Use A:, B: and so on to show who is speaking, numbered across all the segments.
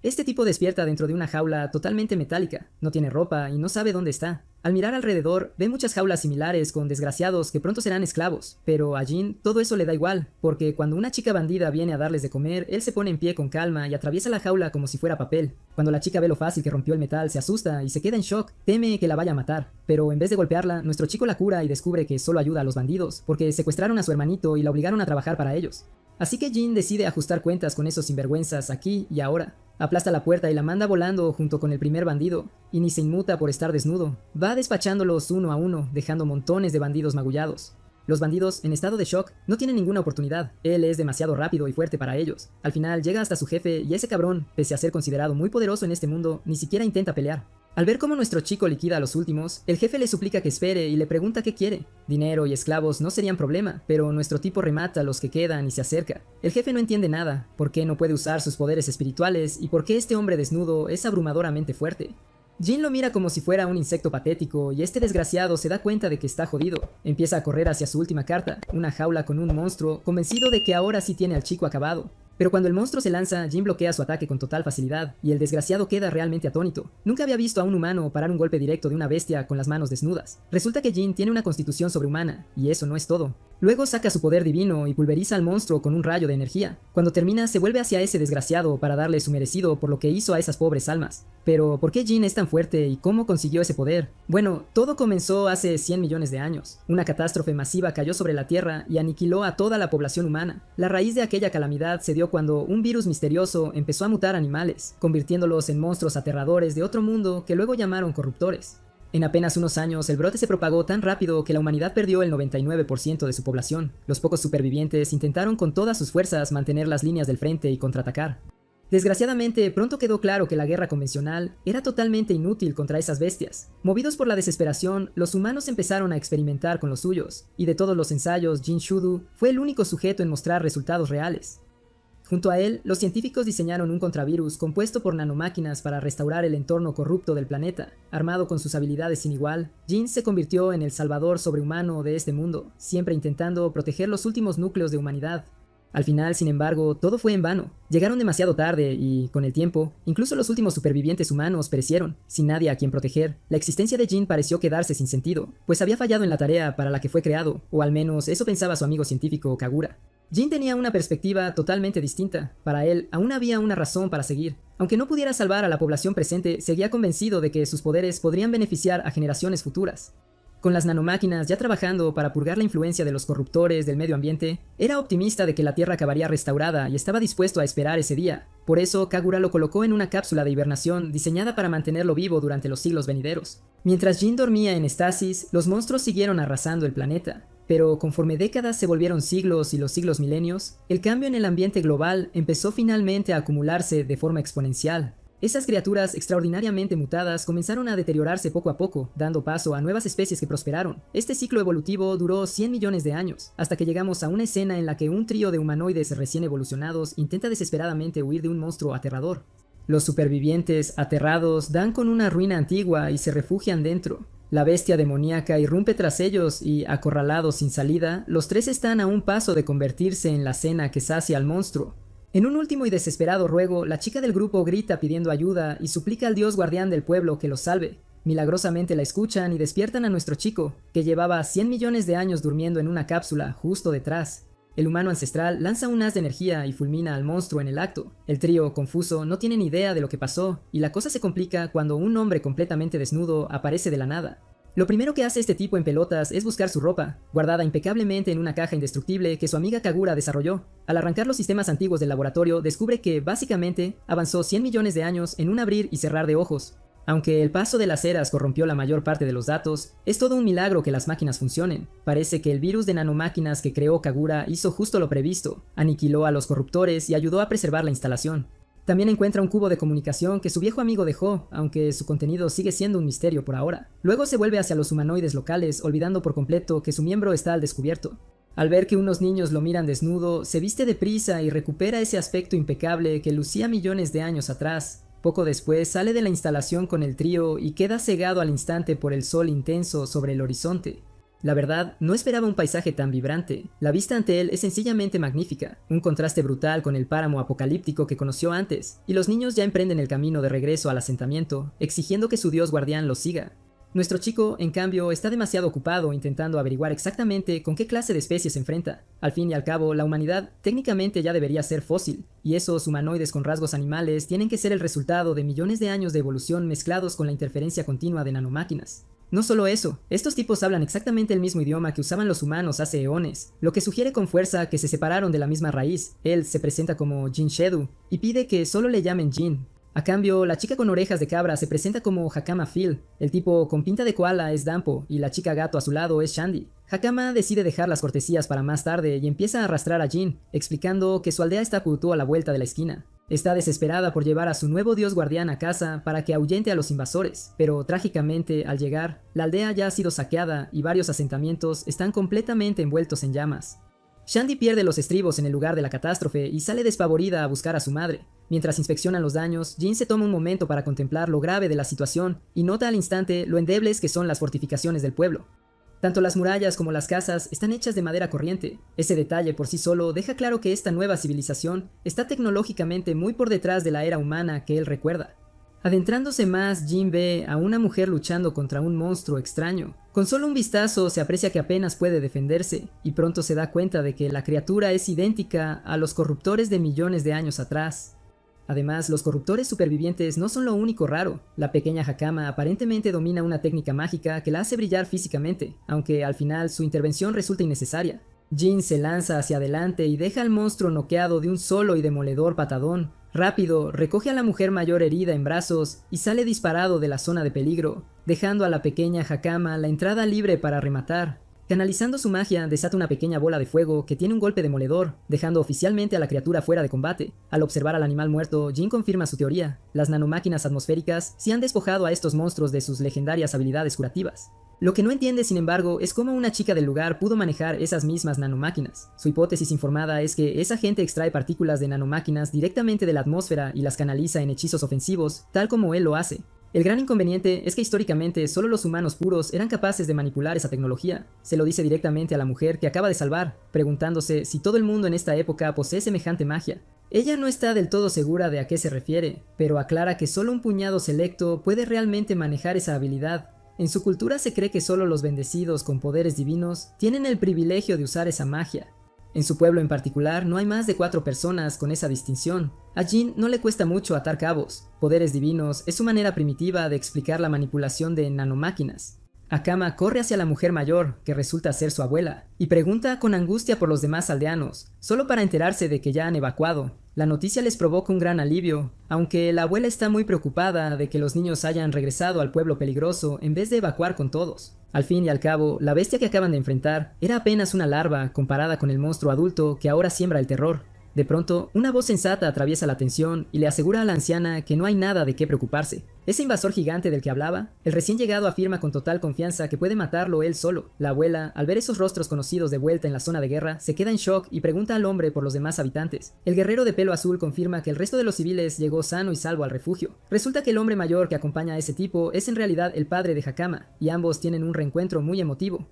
A: Este tipo despierta dentro de una jaula totalmente metálica, no tiene ropa y no sabe dónde está. Al mirar alrededor, ve muchas jaulas similares con desgraciados que pronto serán esclavos, pero a Jin todo eso le da igual, porque cuando una chica bandida viene a darles de comer, él se pone en pie con calma y atraviesa la jaula como si fuera papel. Cuando la chica ve lo fácil que rompió el metal, se asusta y se queda en shock, teme que la vaya a matar, pero en vez de golpearla, nuestro chico la cura y descubre que solo ayuda a los bandidos, porque secuestraron a su hermanito y la obligaron a trabajar para ellos. Así que Jin decide ajustar cuentas con esos sinvergüenzas aquí y ahora. Aplasta la puerta y la manda volando junto con el primer bandido, y ni se inmuta por estar desnudo. Va despachándolos uno a uno, dejando montones de bandidos magullados. Los bandidos, en estado de shock, no tienen ninguna oportunidad. Él es demasiado rápido y fuerte para ellos. Al final llega hasta su jefe y ese cabrón, pese a ser considerado muy poderoso en este mundo, ni siquiera intenta pelear. Al ver cómo nuestro chico liquida a los últimos, el jefe le suplica que espere y le pregunta qué quiere. Dinero y esclavos no serían problema, pero nuestro tipo remata a los que quedan y se acerca. El jefe no entiende nada, por qué no puede usar sus poderes espirituales y por qué este hombre desnudo es abrumadoramente fuerte. Jin lo mira como si fuera un insecto patético y este desgraciado se da cuenta de que está jodido. Empieza a correr hacia su última carta, una jaula con un monstruo, convencido de que ahora sí tiene al chico acabado. Pero cuando el monstruo se lanza, Jin bloquea su ataque con total facilidad, y el desgraciado queda realmente atónito. Nunca había visto a un humano parar un golpe directo de una bestia con las manos desnudas. Resulta que Jin tiene una constitución sobrehumana, y eso no es todo. Luego saca su poder divino y pulveriza al monstruo con un rayo de energía. Cuando termina, se vuelve hacia ese desgraciado para darle su merecido por lo que hizo a esas pobres almas. Pero, ¿por qué Jin es tan fuerte y cómo consiguió ese poder? Bueno, todo comenzó hace 100 millones de años. Una catástrofe masiva cayó sobre la Tierra y aniquiló a toda la población humana. La raíz de aquella calamidad se dio cuando un virus misterioso empezó a mutar animales, convirtiéndolos en monstruos aterradores de otro mundo que luego llamaron corruptores. En apenas unos años, el brote se propagó tan rápido que la humanidad perdió el 99% de su población. Los pocos supervivientes intentaron con todas sus fuerzas mantener las líneas del frente y contraatacar. Desgraciadamente, pronto quedó claro que la guerra convencional era totalmente inútil contra esas bestias. Movidos por la desesperación, los humanos empezaron a experimentar con los suyos, y de todos los ensayos, Jin Shudu fue el único sujeto en mostrar resultados reales. Junto a él, los científicos diseñaron un contravirus compuesto por nanomáquinas para restaurar el entorno corrupto del planeta. Armado con sus habilidades sin igual, Jin se convirtió en el salvador sobrehumano de este mundo, siempre intentando proteger los últimos núcleos de humanidad. Al final, sin embargo, todo fue en vano. Llegaron demasiado tarde y, con el tiempo, incluso los últimos supervivientes humanos perecieron, sin nadie a quien proteger. La existencia de Jin pareció quedarse sin sentido, pues había fallado en la tarea para la que fue creado, o al menos eso pensaba su amigo científico Kagura. Jin tenía una perspectiva totalmente distinta. Para él, aún había una razón para seguir. Aunque no pudiera salvar a la población presente, seguía convencido de que sus poderes podrían beneficiar a generaciones futuras. Con las nanomáquinas ya trabajando para purgar la influencia de los corruptores del medio ambiente, era optimista de que la Tierra acabaría restaurada y estaba dispuesto a esperar ese día. Por eso, Kagura lo colocó en una cápsula de hibernación diseñada para mantenerlo vivo durante los siglos venideros. Mientras Jin dormía en estasis, los monstruos siguieron arrasando el planeta. Pero conforme décadas se volvieron siglos y los siglos milenios, el cambio en el ambiente global empezó finalmente a acumularse de forma exponencial. Esas criaturas extraordinariamente mutadas comenzaron a deteriorarse poco a poco, dando paso a nuevas especies que prosperaron. Este ciclo evolutivo duró 100 millones de años, hasta que llegamos a una escena en la que un trío de humanoides recién evolucionados intenta desesperadamente huir de un monstruo aterrador. Los supervivientes, aterrados, dan con una ruina antigua y se refugian dentro. La bestia demoníaca irrumpe tras ellos y, acorralados sin salida, los tres están a un paso de convertirse en la cena que sacia al monstruo. En un último y desesperado ruego, la chica del grupo grita pidiendo ayuda y suplica al dios guardián del pueblo que los salve. Milagrosamente la escuchan y despiertan a nuestro chico, que llevaba 100 millones de años durmiendo en una cápsula justo detrás. El humano ancestral lanza un haz de energía y fulmina al monstruo en el acto. El trío, confuso, no tiene ni idea de lo que pasó, y la cosa se complica cuando un hombre completamente desnudo aparece de la nada. Lo primero que hace este tipo en pelotas es buscar su ropa, guardada impecablemente en una caja indestructible que su amiga Kagura desarrolló. Al arrancar los sistemas antiguos del laboratorio, descubre que, básicamente, avanzó 100 millones de años en un abrir y cerrar de ojos. Aunque el paso de las eras corrompió la mayor parte de los datos, es todo un milagro que las máquinas funcionen. Parece que el virus de nanomáquinas que creó Kagura hizo justo lo previsto, aniquiló a los corruptores y ayudó a preservar la instalación. También encuentra un cubo de comunicación que su viejo amigo dejó, aunque su contenido sigue siendo un misterio por ahora. Luego se vuelve hacia los humanoides locales, olvidando por completo que su miembro está al descubierto. Al ver que unos niños lo miran desnudo, se viste deprisa y recupera ese aspecto impecable que lucía millones de años atrás. Poco después sale de la instalación con el trío y queda cegado al instante por el sol intenso sobre el horizonte. La verdad, no esperaba un paisaje tan vibrante. La vista ante él es sencillamente magnífica, un contraste brutal con el páramo apocalíptico que conoció antes, y los niños ya emprenden el camino de regreso al asentamiento, exigiendo que su dios guardián los siga. Nuestro chico, en cambio, está demasiado ocupado intentando averiguar exactamente con qué clase de especie se enfrenta. Al fin y al cabo, la humanidad técnicamente ya debería ser fósil, y esos humanoides con rasgos animales tienen que ser el resultado de millones de años de evolución mezclados con la interferencia continua de nanomáquinas. No solo eso, estos tipos hablan exactamente el mismo idioma que usaban los humanos hace eones, lo que sugiere con fuerza que se separaron de la misma raíz. Él se presenta como Jin Shedu y pide que solo le llamen Jin. A cambio, la chica con orejas de cabra se presenta como Hakama Phil, el tipo con pinta de koala es Dampo y la chica gato a su lado es Shandy. Hakama decide dejar las cortesías para más tarde y empieza a arrastrar a Jin, explicando que su aldea está justo a la vuelta de la esquina. Está desesperada por llevar a su nuevo dios guardián a casa para que ahuyente a los invasores, pero trágicamente, al llegar, la aldea ya ha sido saqueada y varios asentamientos están completamente envueltos en llamas. Shandy pierde los estribos en el lugar de la catástrofe y sale despavorida a buscar a su madre. Mientras inspeccionan los daños, Jin se toma un momento para contemplar lo grave de la situación y nota al instante lo endebles que son las fortificaciones del pueblo. Tanto las murallas como las casas están hechas de madera corriente. Ese detalle por sí solo deja claro que esta nueva civilización está tecnológicamente muy por detrás de la era humana que él recuerda. Adentrándose más, Jin ve a una mujer luchando contra un monstruo extraño. Con solo un vistazo se aprecia que apenas puede defenderse, y pronto se da cuenta de que la criatura es idéntica a los corruptores de millones de años atrás. Además, los corruptores supervivientes no son lo único raro. La pequeña Hakama aparentemente domina una técnica mágica que la hace brillar físicamente, aunque al final su intervención resulta innecesaria. Jin se lanza hacia adelante y deja al monstruo noqueado de un solo y demoledor patadón. Rápido, recoge a la mujer mayor herida en brazos y sale disparado de la zona de peligro, dejando a la pequeña Hakama la entrada libre para rematar. Canalizando su magia, desata una pequeña bola de fuego que tiene un golpe demoledor, dejando oficialmente a la criatura fuera de combate. Al observar al animal muerto, Jin confirma su teoría. Las nanomáquinas atmosféricas sí han despojado a estos monstruos de sus legendarias habilidades curativas. Lo que no entiende, sin embargo, es cómo una chica del lugar pudo manejar esas mismas nanomáquinas. Su hipótesis informada es que esa gente extrae partículas de nanomáquinas directamente de la atmósfera y las canaliza en hechizos ofensivos, tal como él lo hace. El gran inconveniente es que históricamente solo los humanos puros eran capaces de manipular esa tecnología. Se lo dice directamente a la mujer que acaba de salvar, preguntándose si todo el mundo en esta época posee semejante magia. Ella no está del todo segura de a qué se refiere, pero aclara que solo un puñado selecto puede realmente manejar esa habilidad. En su cultura se cree que solo los bendecidos con poderes divinos tienen el privilegio de usar esa magia. En su pueblo en particular no hay más de 4 personas con esa distinción. A Jin no le cuesta mucho atar cabos. Poderes divinos es su manera primitiva de explicar la manipulación de nanomáquinas. Hakama corre hacia la mujer mayor, que resulta ser su abuela, y pregunta con angustia por los demás aldeanos, solo para enterarse de que ya han evacuado. La noticia les provoca un gran alivio, aunque la abuela está muy preocupada de que los niños hayan regresado al pueblo peligroso en vez de evacuar con todos. Al fin y al cabo, la bestia que acaban de enfrentar era apenas una larva comparada con el monstruo adulto que ahora siembra el terror. De pronto, una voz sensata atraviesa la tensión y le asegura a la anciana que no hay nada de qué preocuparse. Ese invasor gigante del que hablaba, el recién llegado afirma con total confianza que puede matarlo él solo. La abuela, al ver esos rostros conocidos de vuelta en la zona de guerra, se queda en shock y pregunta al hombre por los demás habitantes. El guerrero de pelo azul confirma que el resto de los civiles llegó sano y salvo al refugio. Resulta que el hombre mayor que acompaña a ese tipo es en realidad el padre de Hakama, y ambos tienen un reencuentro muy emotivo.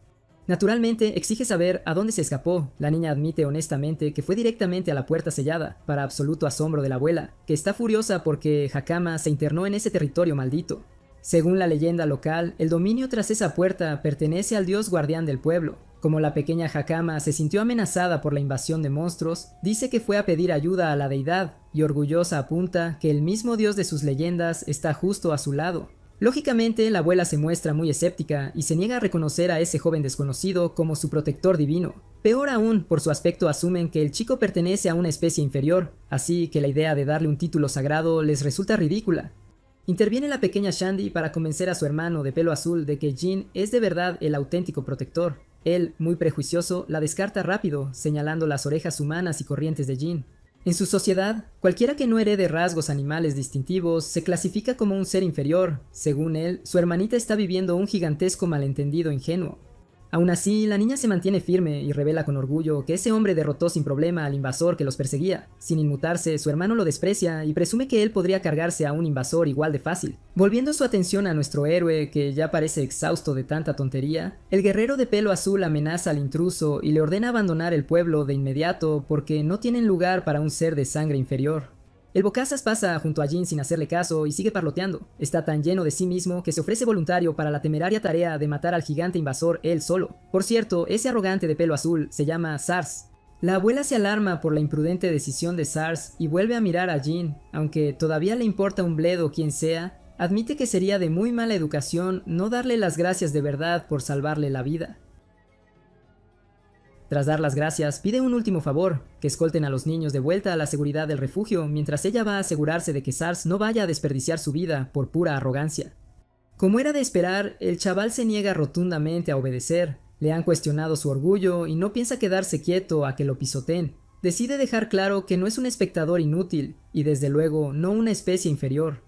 A: Naturalmente, exige saber a dónde se escapó. La niña admite honestamente que fue directamente a la puerta sellada, para absoluto asombro de la abuela, que está furiosa porque Hakama se internó en ese territorio maldito. Según la leyenda local, el dominio tras esa puerta pertenece al dios guardián del pueblo. Como la pequeña Hakama se sintió amenazada por la invasión de monstruos, dice que fue a pedir ayuda a la deidad, y orgullosa apunta que el mismo dios de sus leyendas está justo a su lado. Lógicamente, la abuela se muestra muy escéptica y se niega a reconocer a ese joven desconocido como su protector divino. Peor aún, por su aspecto asumen que el chico pertenece a una especie inferior, así que la idea de darle un título sagrado les resulta ridícula. Interviene la pequeña Shandy para convencer a su hermano de pelo azul de que Jin es de verdad el auténtico protector. Él, muy prejuicioso, la descarta rápido, señalando las orejas humanas y corrientes de Jin. En su sociedad, cualquiera que no herede rasgos animales distintivos se clasifica como un ser inferior. Según él, su hermanita está viviendo un gigantesco malentendido ingenuo. Aún así, la niña se mantiene firme y revela con orgullo que ese hombre derrotó sin problema al invasor que los perseguía. Sin inmutarse, su hermano lo desprecia y presume que él podría cargarse a un invasor igual de fácil. Volviendo su atención a nuestro héroe, que ya parece exhausto de tanta tontería, el guerrero de pelo azul amenaza al intruso y le ordena abandonar el pueblo de inmediato porque no tienen lugar para un ser de sangre inferior. El bocazas pasa junto a Jin sin hacerle caso y sigue parloteando. Está tan lleno de sí mismo que se ofrece voluntario para la temeraria tarea de matar al gigante invasor él solo. Por cierto, ese arrogante de pelo azul se llama Sars. La abuela se alarma por la imprudente decisión de Sars y vuelve a mirar a Jin, aunque todavía le importa un bledo quien sea, admite que sería de muy mala educación no darle las gracias de verdad por salvarle la vida. Tras dar las gracias, pide un último favor, que escolten a los niños de vuelta a la seguridad del refugio mientras ella va a asegurarse de que Sars no vaya a desperdiciar su vida por pura arrogancia. Como era de esperar, el chaval se niega rotundamente a obedecer, le han cuestionado su orgullo y no piensa quedarse quieto a que lo pisoteen. Decide dejar claro que no es un espectador inútil y desde luego no una especie inferior.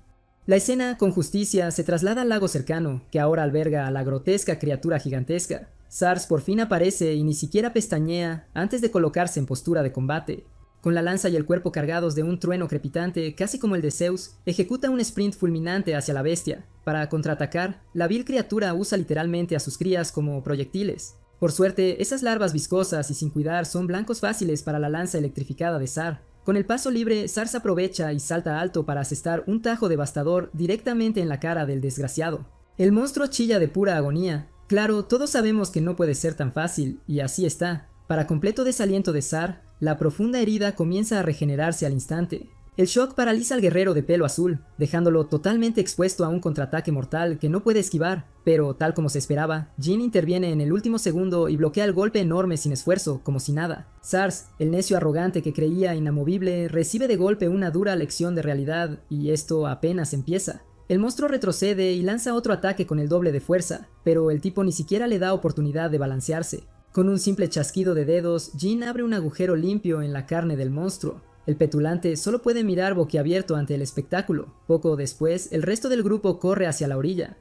A: La escena, con justicia, se traslada al lago cercano, que ahora alberga a la grotesca criatura gigantesca. Sars por fin aparece y ni siquiera pestañea antes de colocarse en postura de combate. Con la lanza y el cuerpo cargados de un trueno crepitante, casi como el de Zeus, ejecuta un sprint fulminante hacia la bestia. Para contraatacar, la vil criatura usa literalmente a sus crías como proyectiles. Por suerte, esas larvas viscosas y sin cuidar son blancos fáciles para la lanza electrificada de Sar. Con el paso libre, Sars aprovecha y salta alto para asestar un tajo devastador directamente en la cara del desgraciado. El monstruo chilla de pura agonía. Claro, todos sabemos que no puede ser tan fácil, y así está. Para completo desaliento de Sar, la profunda herida comienza a regenerarse al instante. El shock paraliza al guerrero de pelo azul, dejándolo totalmente expuesto a un contraataque mortal que no puede esquivar, pero tal como se esperaba, Jin interviene en el último segundo y bloquea el golpe enorme sin esfuerzo, como si nada. Sars, el necio arrogante que creía inamovible, recibe de golpe una dura lección de realidad, y esto apenas empieza. El monstruo retrocede y lanza otro ataque con el doble de fuerza, pero el tipo ni siquiera le da oportunidad de balancearse. Con un simple chasquido de dedos, Jin abre un agujero limpio en la carne del monstruo. El petulante solo puede mirar boquiabierto ante el espectáculo. Poco después, el resto del grupo corre hacia la orilla.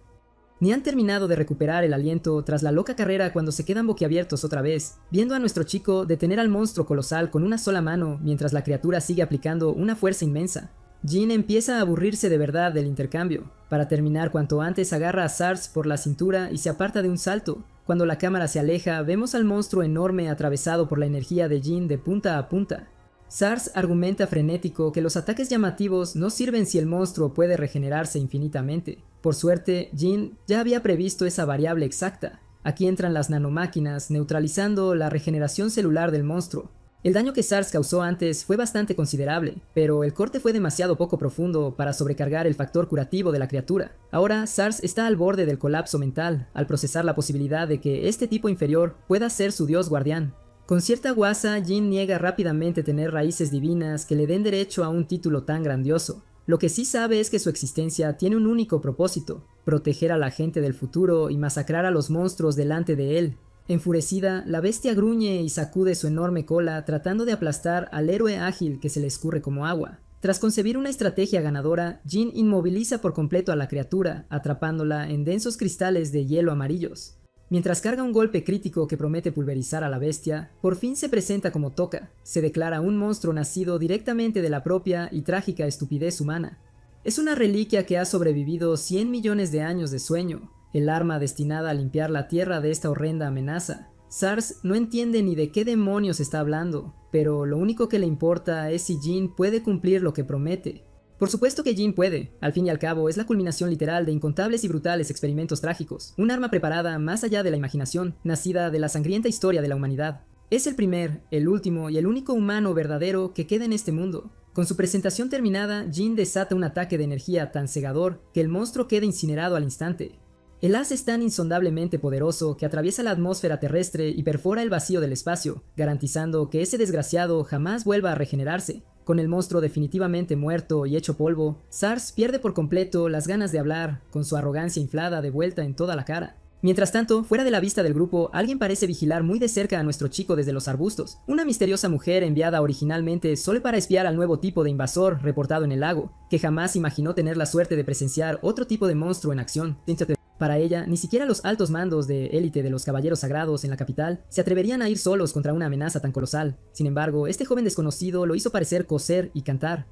A: Ni han terminado de recuperar el aliento tras la loca carrera cuando se quedan boquiabiertos otra vez, viendo a nuestro chico detener al monstruo colosal con una sola mano mientras la criatura sigue aplicando una fuerza inmensa. Jin empieza a aburrirse de verdad del intercambio. Para terminar cuanto antes agarra a Sars por la cintura y se aparta de un salto. Cuando la cámara se aleja, vemos al monstruo enorme atravesado por la energía de Jin de punta a punta. Sars argumenta frenético que los ataques llamativos no sirven si el monstruo puede regenerarse infinitamente. Por suerte, Jin ya había previsto esa variable exacta. Aquí entran las nanomáquinas, neutralizando la regeneración celular del monstruo. El daño que Sars causó antes fue bastante considerable, pero el corte fue demasiado poco profundo para sobrecargar el factor curativo de la criatura. Ahora, Sars está al borde del colapso mental, al procesar la posibilidad de que este tipo inferior pueda ser su dios guardián. Con cierta guasa, Jin niega rápidamente tener raíces divinas que le den derecho a un título tan grandioso. Lo que sí sabe es que su existencia tiene un único propósito: proteger a la gente del futuro y masacrar a los monstruos delante de él. Enfurecida, la bestia gruñe y sacude su enorme cola tratando de aplastar al héroe ágil que se le escurre como agua. Tras concebir una estrategia ganadora, Jin inmoviliza por completo a la criatura, atrapándola en densos cristales de hielo amarillos. Mientras carga un golpe crítico que promete pulverizar a la bestia, por fin se presenta como toca. Se declara un monstruo nacido directamente de la propia y trágica estupidez humana. Es una reliquia que ha sobrevivido 100 millones de años de sueño, el arma destinada a limpiar la tierra de esta horrenda amenaza. Sars no entiende ni de qué demonios está hablando, pero lo único que le importa es si Jin puede cumplir lo que promete. Por supuesto que Jin puede, al fin y al cabo es la culminación literal de incontables y brutales experimentos trágicos, un arma preparada más allá de la imaginación, nacida de la sangrienta historia de la humanidad. Es el primer, el último y el único humano verdadero que queda en este mundo. Con su presentación terminada, Jin desata un ataque de energía tan cegador que el monstruo queda incinerado al instante. El haz es tan insondablemente poderoso que atraviesa la atmósfera terrestre y perfora el vacío del espacio, garantizando que ese desgraciado jamás vuelva a regenerarse. Con el monstruo definitivamente muerto y hecho polvo, Sars pierde por completo las ganas de hablar, con su arrogancia inflada de vuelta en toda la cara. Mientras tanto, fuera de la vista del grupo, alguien parece vigilar muy de cerca a nuestro chico desde los arbustos. Una misteriosa mujer enviada originalmente solo para espiar al nuevo tipo de invasor reportado en el lago, que jamás imaginó tener la suerte de presenciar otro tipo de monstruo en acción. Para ella, ni siquiera los altos mandos de élite de los caballeros sagrados en la capital se atreverían a ir solos contra una amenaza tan colosal. Sin embargo, este joven desconocido lo hizo parecer coser y cantar.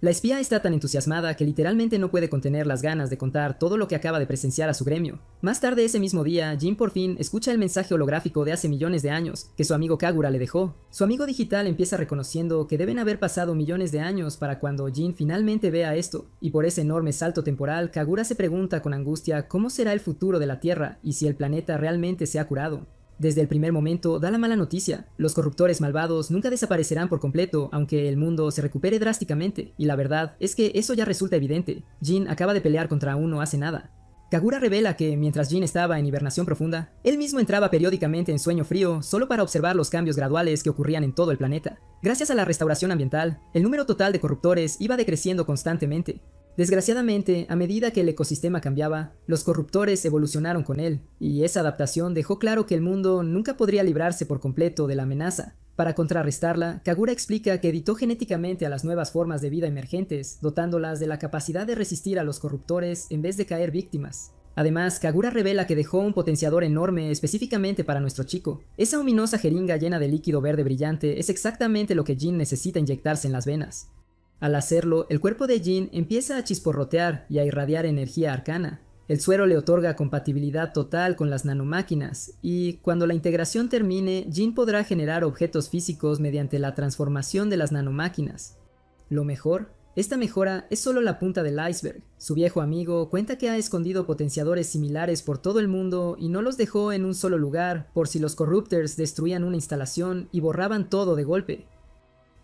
A: La espía está tan entusiasmada que literalmente no puede contener las ganas de contar todo lo que acaba de presenciar a su gremio. Más tarde ese mismo día, Jin por fin escucha el mensaje holográfico de hace millones de años que su amigo Kagura le dejó. Su amigo digital empieza reconociendo que deben haber pasado millones de años para cuando Jin finalmente vea esto, y por ese enorme salto temporal, Kagura se pregunta con angustia cómo será el futuro de la Tierra y si el planeta realmente se ha curado. Desde el primer momento da la mala noticia, los corruptores malvados nunca desaparecerán por completo aunque el mundo se recupere drásticamente, y la verdad es que eso ya resulta evidente. Jin acaba de pelear contra uno hace nada. Kagura revela que mientras Jin estaba en hibernación profunda, él mismo entraba periódicamente en sueño frío solo para observar los cambios graduales que ocurrían en todo el planeta. Gracias a la restauración ambiental, el número total de corruptores iba decreciendo constantemente. Desgraciadamente, a medida que el ecosistema cambiaba, los corruptores evolucionaron con él, y esa adaptación dejó claro que el mundo nunca podría librarse por completo de la amenaza. Para contrarrestarla, Kagura explica que editó genéticamente a las nuevas formas de vida emergentes, dotándolas de la capacidad de resistir a los corruptores en vez de caer víctimas. Además, Kagura revela que dejó un potenciador enorme específicamente para nuestro chico. Esa ominosa jeringa llena de líquido verde brillante es exactamente lo que Jin necesita inyectarse en las venas. Al hacerlo, el cuerpo de Jin empieza a chisporrotear y a irradiar energía arcana. El suero le otorga compatibilidad total con las nanomáquinas, y cuando la integración termine, Jin podrá generar objetos físicos mediante la transformación de las nanomáquinas. Lo mejor, esta mejora es solo la punta del iceberg. Su viejo amigo cuenta que ha escondido potenciadores similares por todo el mundo y no los dejó en un solo lugar por si los corruptors destruían una instalación y borraban todo de golpe.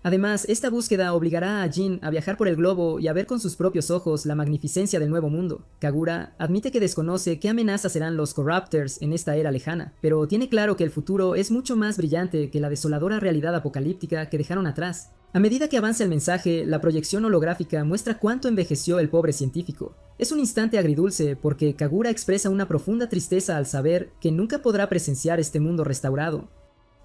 A: Además, esta búsqueda obligará a Jin a viajar por el globo y a ver con sus propios ojos la magnificencia del nuevo mundo. Kagura admite que desconoce qué amenazas serán los Corruptors en esta era lejana, pero tiene claro que el futuro es mucho más brillante que la desoladora realidad apocalíptica que dejaron atrás. A medida que avanza el mensaje, la proyección holográfica muestra cuánto envejeció el pobre científico. Es un instante agridulce porque Kagura expresa una profunda tristeza al saber que nunca podrá presenciar este mundo restaurado.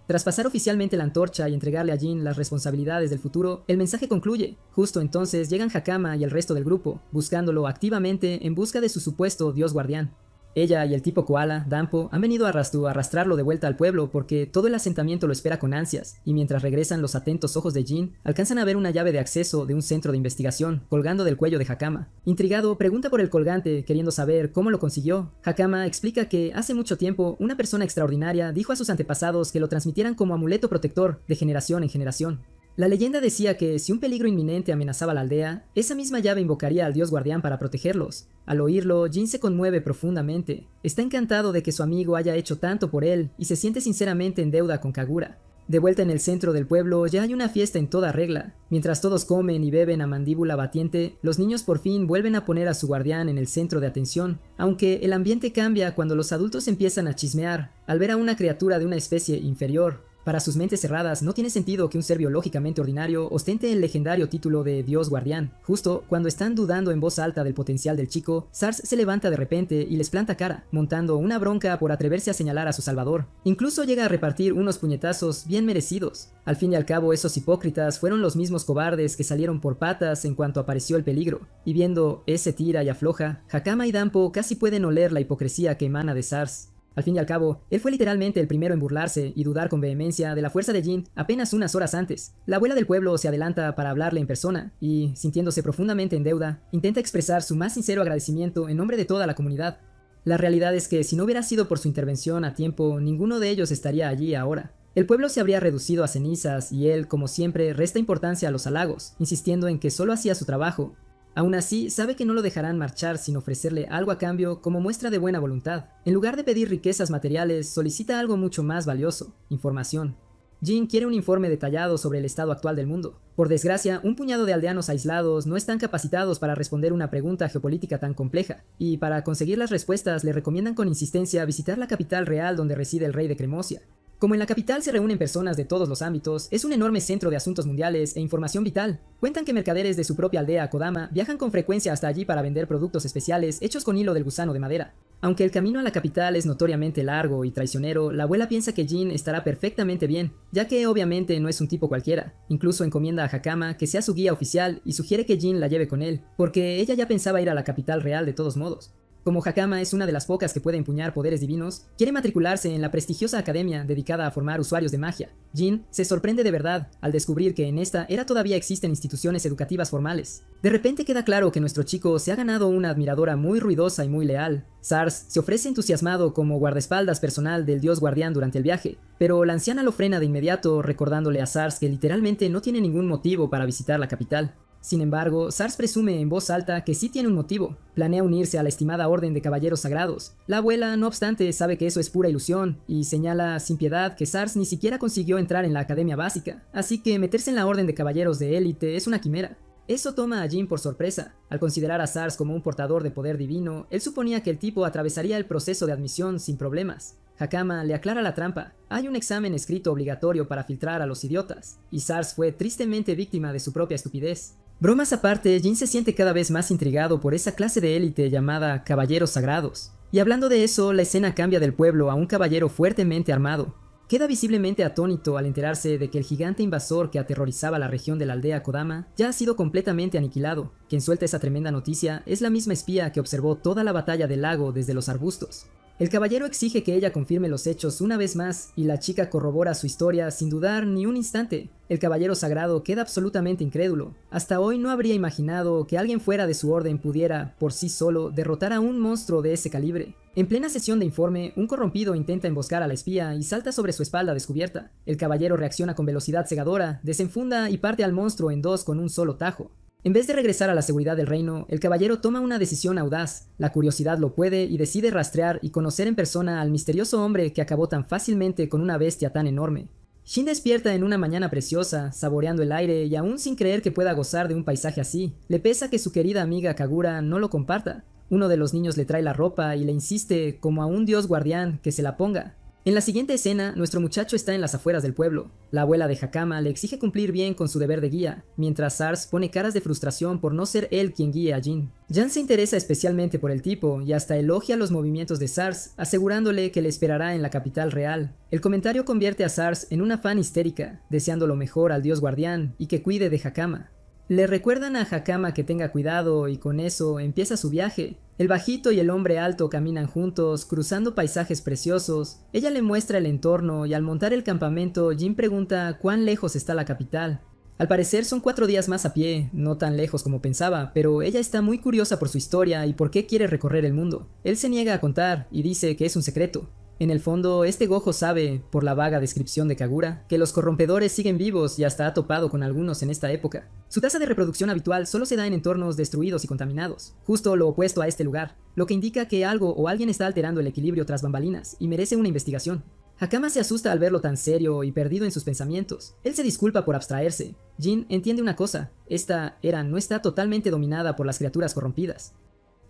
A: Tras pasar oficialmente la antorcha y entregarle a Jin las responsabilidades del futuro, el mensaje concluye. Justo entonces llegan Hakama y el resto del grupo, buscándolo activamente en busca de su supuesto dios guardián. Ella y el tipo koala, Danpo, han venido a arrastrarlo de vuelta al pueblo porque todo el asentamiento lo espera con ansias, y mientras regresan los atentos ojos de Jin, alcanzan a ver una llave de acceso de un centro de investigación colgando del cuello de Hakama. Intrigado, pregunta por el colgante, queriendo saber cómo lo consiguió. Hakama explica que hace mucho tiempo una persona extraordinaria dijo a sus antepasados que lo transmitieran como amuleto protector de generación en generación. La leyenda decía que si un peligro inminente amenazaba la aldea, esa misma llave invocaría al dios guardián para protegerlos. Al oírlo, Jin se conmueve profundamente. Está encantado de que su amigo haya hecho tanto por él y se siente sinceramente en deuda con Kagura. De vuelta en el centro del pueblo, ya hay una fiesta en toda regla. Mientras todos comen y beben a mandíbula batiente, los niños por fin vuelven a poner a su guardián en el centro de atención, aunque el ambiente cambia cuando los adultos empiezan a chismear al ver a una criatura de una especie inferior. Para sus mentes cerradas, no tiene sentido que un ser biológicamente ordinario ostente el legendario título de Dios Guardián. Justo cuando están dudando en voz alta del potencial del chico, Sars se levanta de repente y les planta cara, montando una bronca por atreverse a señalar a su salvador. Incluso llega a repartir unos puñetazos bien merecidos. Al fin y al cabo, esos hipócritas fueron los mismos cobardes que salieron por patas en cuanto apareció el peligro. Y viendo ese tira y afloja, Hakama y Danpo casi pueden oler la hipocresía que emana de Sars. Al fin y al cabo, él fue literalmente el primero en burlarse y dudar con vehemencia de la fuerza de Jin apenas unas horas antes. La abuela del pueblo se adelanta para hablarle en persona y, sintiéndose profundamente en deuda, intenta expresar su más sincero agradecimiento en nombre de toda la comunidad. La realidad es que si no hubiera sido por su intervención a tiempo, ninguno de ellos estaría allí ahora. El pueblo se habría reducido a cenizas y él, como siempre, resta importancia a los halagos, insistiendo en que solo hacía su trabajo. Aún así, sabe que no lo dejarán marchar sin ofrecerle algo a cambio como muestra de buena voluntad. En lugar de pedir riquezas materiales, solicita algo mucho más valioso: información. Jin quiere un informe detallado sobre el estado actual del mundo. Por desgracia, un puñado de aldeanos aislados no están capacitados para responder una pregunta geopolítica tan compleja, y para conseguir las respuestas le recomiendan con insistencia visitar la capital real donde reside el rey de Cremosia. Como en la capital se reúnen personas de todos los ámbitos, es un enorme centro de asuntos mundiales e información vital. Cuentan que mercaderes de su propia aldea, Kodama, viajan con frecuencia hasta allí para vender productos especiales hechos con hilo del gusano de madera. Aunque el camino a la capital es notoriamente largo y traicionero, la abuela piensa que Jin estará perfectamente bien, ya que obviamente no es un tipo cualquiera. Incluso encomienda a Hakama que sea su guía oficial y sugiere que Jin la lleve con él, porque ella ya pensaba ir a la capital real de todos modos. Como Hakama es una de las pocas que puede empuñar poderes divinos, quiere matricularse en la prestigiosa academia dedicada a formar usuarios de magia. Jin se sorprende de verdad al descubrir que en esta era todavía existen instituciones educativas formales. De repente queda claro que nuestro chico se ha ganado una admiradora muy ruidosa y muy leal. Sars se ofrece entusiasmado como guardaespaldas personal del dios guardián durante el viaje, pero la anciana lo frena de inmediato recordándole a Sars que literalmente no tiene ningún motivo para visitar la capital. Sin embargo, Sars presume en voz alta que sí tiene un motivo. Planea unirse a la estimada Orden de Caballeros Sagrados. La abuela, no obstante, sabe que eso es pura ilusión y señala sin piedad que Sars ni siquiera consiguió entrar en la Academia Básica, así que meterse en la Orden de Caballeros de Élite es una quimera. Eso toma a Jin por sorpresa. Al considerar a Sars como un portador de poder divino, él suponía que el tipo atravesaría el proceso de admisión sin problemas. Hakama le aclara la trampa. Hay un examen escrito obligatorio para filtrar a los idiotas, y Sars fue tristemente víctima de su propia estupidez. Bromas aparte, Jin se siente cada vez más intrigado por esa clase de élite llamada Caballeros Sagrados. Y hablando de eso, la escena cambia del pueblo a un caballero fuertemente armado. Queda visiblemente atónito al enterarse de que el gigante invasor que aterrorizaba la región de la aldea Kodama ya ha sido completamente aniquilado. Quien suelta esa tremenda noticia es la misma espía que observó toda la batalla del lago desde los arbustos. El caballero exige que ella confirme los hechos una vez más y la chica corrobora su historia sin dudar ni un instante. El caballero sagrado queda absolutamente incrédulo. Hasta hoy no habría imaginado que alguien fuera de su orden pudiera, por sí solo, derrotar a un monstruo de ese calibre. En plena sesión de informe, un corrompido intenta emboscar a la espía y salta sobre su espalda descubierta. El caballero reacciona con velocidad cegadora, desenfunda y parte al monstruo en dos con un solo tajo. En vez de regresar a la seguridad del reino, el caballero toma una decisión audaz. La curiosidad lo puede y decide rastrear y conocer en persona al misterioso hombre que acabó tan fácilmente con una bestia tan enorme. Shin despierta en una mañana preciosa, saboreando el aire y aún sin creer que pueda gozar de un paisaje así. Le pesa que su querida amiga Kagura no lo comparta. Uno de los niños le trae la ropa y le insiste, como a un dios guardián, que se la ponga. En la siguiente escena, nuestro muchacho está en las afueras del pueblo. La abuela de Hakama le exige cumplir bien con su deber de guía, mientras Sars pone caras de frustración por no ser él quien guíe a Jin. Jan se interesa especialmente por el tipo y hasta elogia los movimientos de Sars, asegurándole que le esperará en la capital real. El comentario convierte a Sars en una fan histérica, deseando lo mejor al dios guardián y que cuide de Hakama. Le recuerdan a Hakama que tenga cuidado y con eso empieza su viaje. El bajito y el hombre alto caminan juntos, cruzando paisajes preciosos. Ella le muestra el entorno y al montar el campamento, Jin pregunta cuán lejos está la capital. Al parecer son 4 días más a pie, no tan lejos como pensaba, pero ella está muy curiosa por su historia y por qué quiere recorrer el mundo. Él se niega a contar y dice que es un secreto. En el fondo, este Gojo sabe, por la vaga descripción de Kagura, que los corrompedores siguen vivos y hasta ha topado con algunos en esta época. Su tasa de reproducción habitual solo se da en entornos destruidos y contaminados, justo lo opuesto a este lugar, lo que indica que algo o alguien está alterando el equilibrio tras bambalinas y merece una investigación. Hakama se asusta al verlo tan serio y perdido en sus pensamientos. Él se disculpa por abstraerse. Jin entiende una cosa, esta era no está totalmente dominada por las criaturas corrompidas.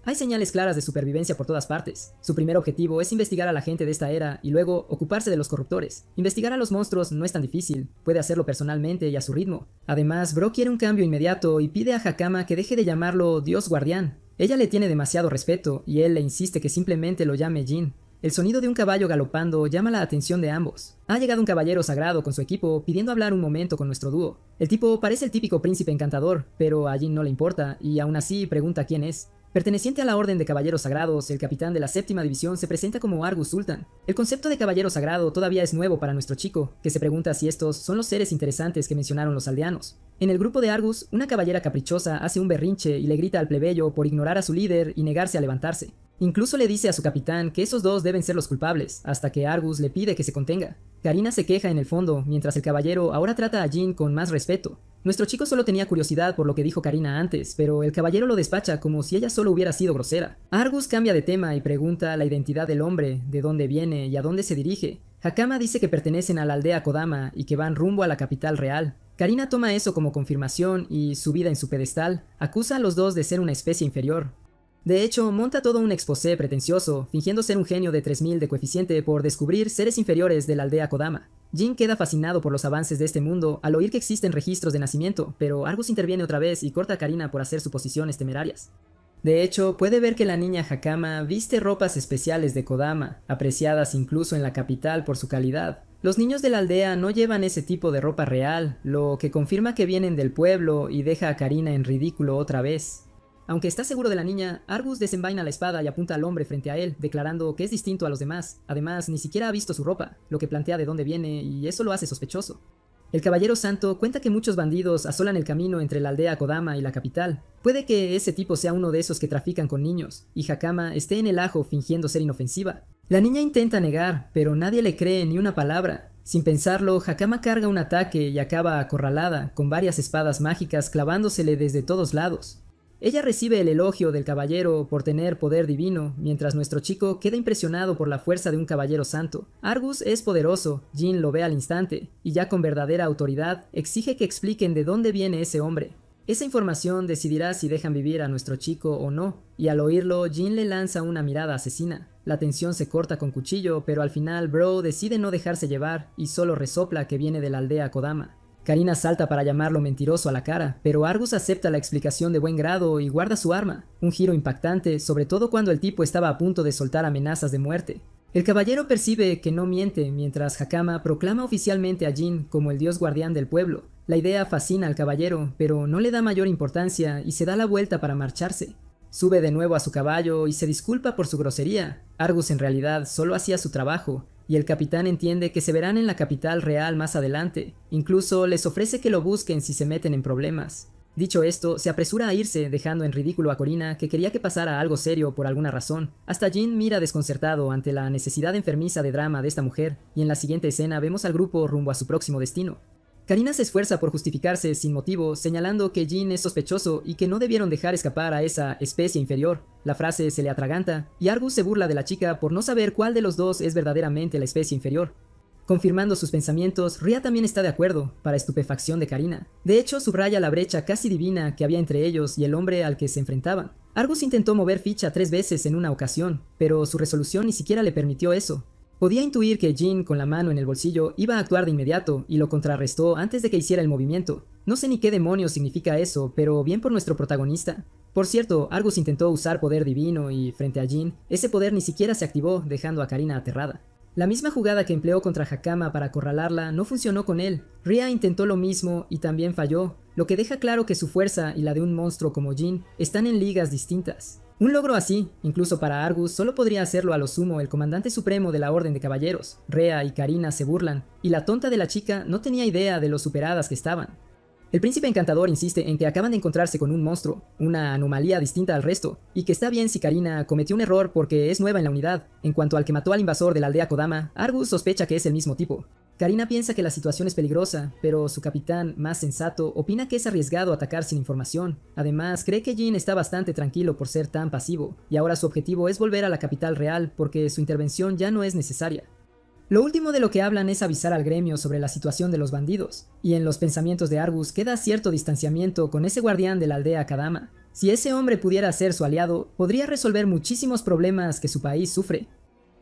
A: Hay señales claras de supervivencia por todas partes. Su primer objetivo es investigar a la gente de esta era y luego ocuparse de los corruptores. Investigar a los monstruos no es tan difícil, puede hacerlo personalmente y a su ritmo. Además, Bro quiere un cambio inmediato y pide a Hakama que deje de llamarlo Dios Guardián. Ella le tiene demasiado respeto y él le insiste que simplemente lo llame Jin. El sonido de un caballo galopando llama la atención de ambos. Ha llegado un caballero sagrado con su equipo pidiendo hablar un momento con nuestro dúo. El tipo parece el típico príncipe encantador, pero a Jin no le importa y aún así pregunta quién es. Perteneciente a la Orden de Caballeros Sagrados, el capitán de la 7ª división se presenta como Argus Sultan. El concepto de caballero sagrado todavía es nuevo para nuestro chico, que se pregunta si estos son los seres interesantes que mencionaron los aldeanos. En el grupo de Argus, una caballera caprichosa hace un berrinche y le grita al plebeyo por ignorar a su líder y negarse a levantarse. Incluso le dice a su capitán que esos dos deben ser los culpables, hasta que Argus le pide que se contenga. Karina se queja en el fondo, mientras el caballero ahora trata a Jin con más respeto. Nuestro chico solo tenía curiosidad por lo que dijo Karina antes, pero el caballero lo despacha como si ella solo hubiera sido grosera. Argus cambia de tema y pregunta la identidad del hombre, de dónde viene y a dónde se dirige. Hakama dice que pertenecen a la aldea Kodama y que van rumbo a la capital real. Karina toma eso como confirmación y, subida en su pedestal, acusa a los dos de ser una especie inferior. De hecho, monta todo un exposé pretencioso, fingiendo ser un genio de 3000 de coeficiente por descubrir seres inferiores de la aldea Kodama. Jin queda fascinado por los avances de este mundo al oír que existen registros de nacimiento, pero Argus interviene otra vez y corta a Karina por hacer suposiciones temerarias. De hecho, puede ver que la niña Hakama viste ropas especiales de Kodama, apreciadas incluso en la capital por su calidad. Los niños de la aldea no llevan ese tipo de ropa real, lo que confirma que vienen del pueblo y deja a Karina en ridículo otra vez. Aunque está seguro de la niña, Argus desenvaina la espada y apunta al hombre frente a él, declarando que es distinto a los demás. Además, ni siquiera ha visto su ropa, lo que plantea de dónde viene y eso lo hace sospechoso. El Caballero Santo cuenta que muchos bandidos asolan el camino entre la aldea Kodama y la capital. Puede que ese tipo sea uno de esos que trafican con niños, y Hakama esté en el ajo fingiendo ser inofensiva. La niña intenta negar, pero nadie le cree ni una palabra. Sin pensarlo, Hakama carga un ataque y acaba acorralada, con varias espadas mágicas clavándosele desde todos lados. Ella recibe el elogio del caballero por tener poder divino, mientras nuestro chico queda impresionado por la fuerza de un caballero santo. Argus es poderoso, Jin lo ve al instante, y ya con verdadera autoridad, exige que expliquen de dónde viene ese hombre. Esa información decidirá si dejan vivir a nuestro chico o no, y al oírlo, Jin le lanza una mirada asesina. La tensión se corta con cuchillo, pero al final Bro decide no dejarse llevar, y solo resopla que viene de la aldea Kodama. Karina salta para llamarlo mentiroso a la cara, pero Argus acepta la explicación de buen grado y guarda su arma. Un giro impactante, sobre todo cuando el tipo estaba a punto de soltar amenazas de muerte. El caballero percibe que no miente, mientras Hakama proclama oficialmente a Jin como el dios guardián del pueblo. La idea fascina al caballero, pero no le da mayor importancia y se da la vuelta para marcharse. Sube de nuevo a su caballo y se disculpa por su grosería. Argus en realidad solo hacía su trabajo, y el capitán entiende que se verán en la capital real más adelante. Incluso les ofrece que lo busquen si se meten en problemas. Dicho esto, se apresura a irse, dejando en ridículo a Corina, que quería que pasara algo serio por alguna razón. Hasta Jin mira desconcertado ante la necesidad enfermiza de drama de esta mujer, y en la siguiente escena vemos al grupo rumbo a su próximo destino. Karina se esfuerza por justificarse sin motivo, señalando que Jin es sospechoso y que no debieron dejar escapar a esa especie inferior. La frase se le atraganta, y Argus se burla de la chica por no saber cuál de los dos es verdaderamente la especie inferior. Confirmando sus pensamientos, Ria también está de acuerdo, para estupefacción de Karina. De hecho, subraya la brecha casi divina que había entre ellos y el hombre al que se enfrentaban. Argus intentó mover ficha 3 veces en una ocasión, pero su resolución ni siquiera le permitió eso. Podía intuir que Jin, con la mano en el bolsillo, iba a actuar de inmediato y lo contrarrestó antes de que hiciera el movimiento. No sé ni qué demonios significa eso, pero bien por nuestro protagonista. Por cierto, Argus intentó usar poder divino y, frente a Jin, ese poder ni siquiera se activó, dejando a Karina aterrada. La misma jugada que empleó contra Hakama para acorralarla no funcionó con él. Ria intentó lo mismo y también falló, lo que deja claro que su fuerza y la de un monstruo como Jin están en ligas distintas. Un logro así, incluso para Argus, solo podría hacerlo a lo sumo el comandante supremo de la Orden de Caballeros. Rea y Karina se burlan, y la tonta de la chica no tenía idea de lo superadas que estaban. El príncipe encantador insiste en que acaban de encontrarse con un monstruo, una anomalía distinta al resto, y que está bien si Karina cometió un error porque es nueva en la unidad. En cuanto al que mató al invasor de la aldea Kodama, Argus sospecha que es el mismo tipo. Karina piensa que la situación es peligrosa, pero su capitán, más sensato, opina que es arriesgado atacar sin información. Además, cree que Jin está bastante tranquilo por ser tan pasivo, y ahora su objetivo es volver a la capital real porque su intervención ya no es necesaria. Lo último de lo que hablan es avisar al gremio sobre la situación de los bandidos, y en los pensamientos de Argus queda cierto distanciamiento con ese guardián de la aldea Kodama. Si ese hombre pudiera ser su aliado, podría resolver muchísimos problemas que su país sufre.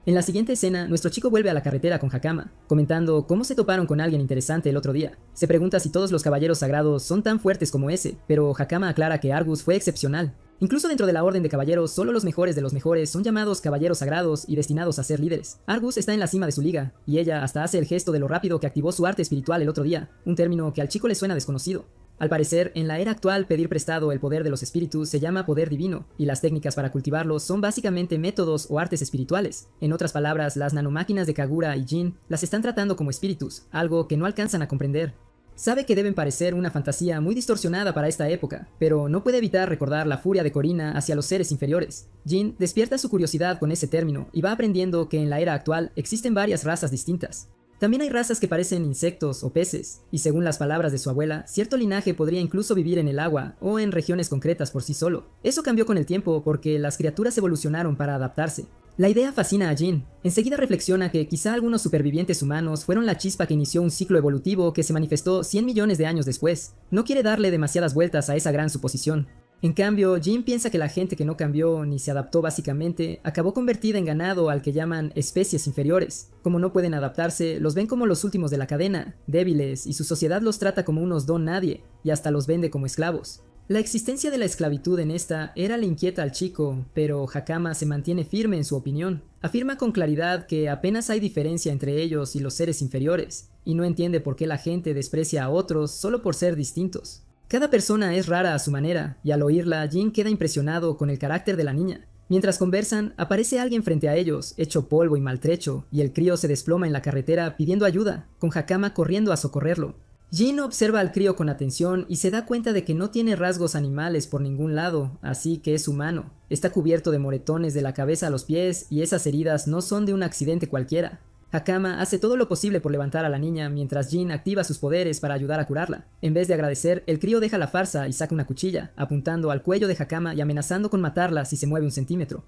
A: En la siguiente escena, nuestro chico vuelve a la carretera con Hakama, comentando cómo se toparon con alguien interesante el otro día. Se pregunta si todos los caballeros sagrados son tan fuertes como ese, pero Hakama aclara que Argus fue excepcional. Incluso dentro de la Orden de Caballeros, solo los mejores de los mejores son llamados caballeros sagrados y destinados a ser líderes. Argus está en la cima de su liga, y ella hasta hace el gesto de lo rápido que activó su arte espiritual el otro día, un término que al chico le suena desconocido. Al parecer, en la era actual pedir prestado el poder de los espíritus se llama poder divino, y las técnicas para cultivarlo son básicamente métodos o artes espirituales. En otras palabras, las nanomáquinas de Kagura y Jin las están tratando como espíritus, algo que no alcanzan a comprender. Sabe que deben parecer una fantasía muy distorsionada para esta época, pero no puede evitar recordar la furia de Corina hacia los seres inferiores. Jin despierta su curiosidad con ese término y va aprendiendo que en la era actual existen varias razas distintas. También hay razas que parecen insectos o peces, y según las palabras de su abuela, cierto linaje podría incluso vivir en el agua o en regiones concretas por sí solo. Eso cambió con el tiempo porque las criaturas evolucionaron para adaptarse. La idea fascina a Jin. Enseguida reflexiona que quizá algunos supervivientes humanos fueron la chispa que inició un ciclo evolutivo que se manifestó 100 millones de años después. No quiere darle demasiadas vueltas a esa gran suposición. En cambio, Jin piensa que la gente que no cambió ni se adaptó básicamente acabó convertida en ganado al que llaman especies inferiores. Como no pueden adaptarse, los ven como los últimos de la cadena, débiles, y su sociedad los trata como unos don nadie, y hasta los vende como esclavos. La existencia de la esclavitud en esta era le inquieta al chico, pero Hakama se mantiene firme en su opinión. Afirma con claridad que apenas hay diferencia entre ellos y los seres inferiores, y no entiende por qué la gente desprecia a otros solo por ser distintos. Cada persona es rara a su manera, y al oírla, Jin queda impresionado con el carácter de la niña. Mientras conversan, aparece alguien frente a ellos, hecho polvo y maltrecho, y el crío se desploma en la carretera pidiendo ayuda, con Hakama corriendo a socorrerlo. Jin observa al crío con atención y se da cuenta de que no tiene rasgos animales por ningún lado, así que es humano. Está cubierto de moretones de la cabeza a los pies y esas heridas no son de un accidente cualquiera. Hakama hace todo lo posible por levantar a la niña mientras Jin activa sus poderes para ayudar a curarla. En vez de agradecer, el crío deja la farsa y saca una cuchilla, apuntando al cuello de Hakama y amenazando con matarla si se mueve un centímetro.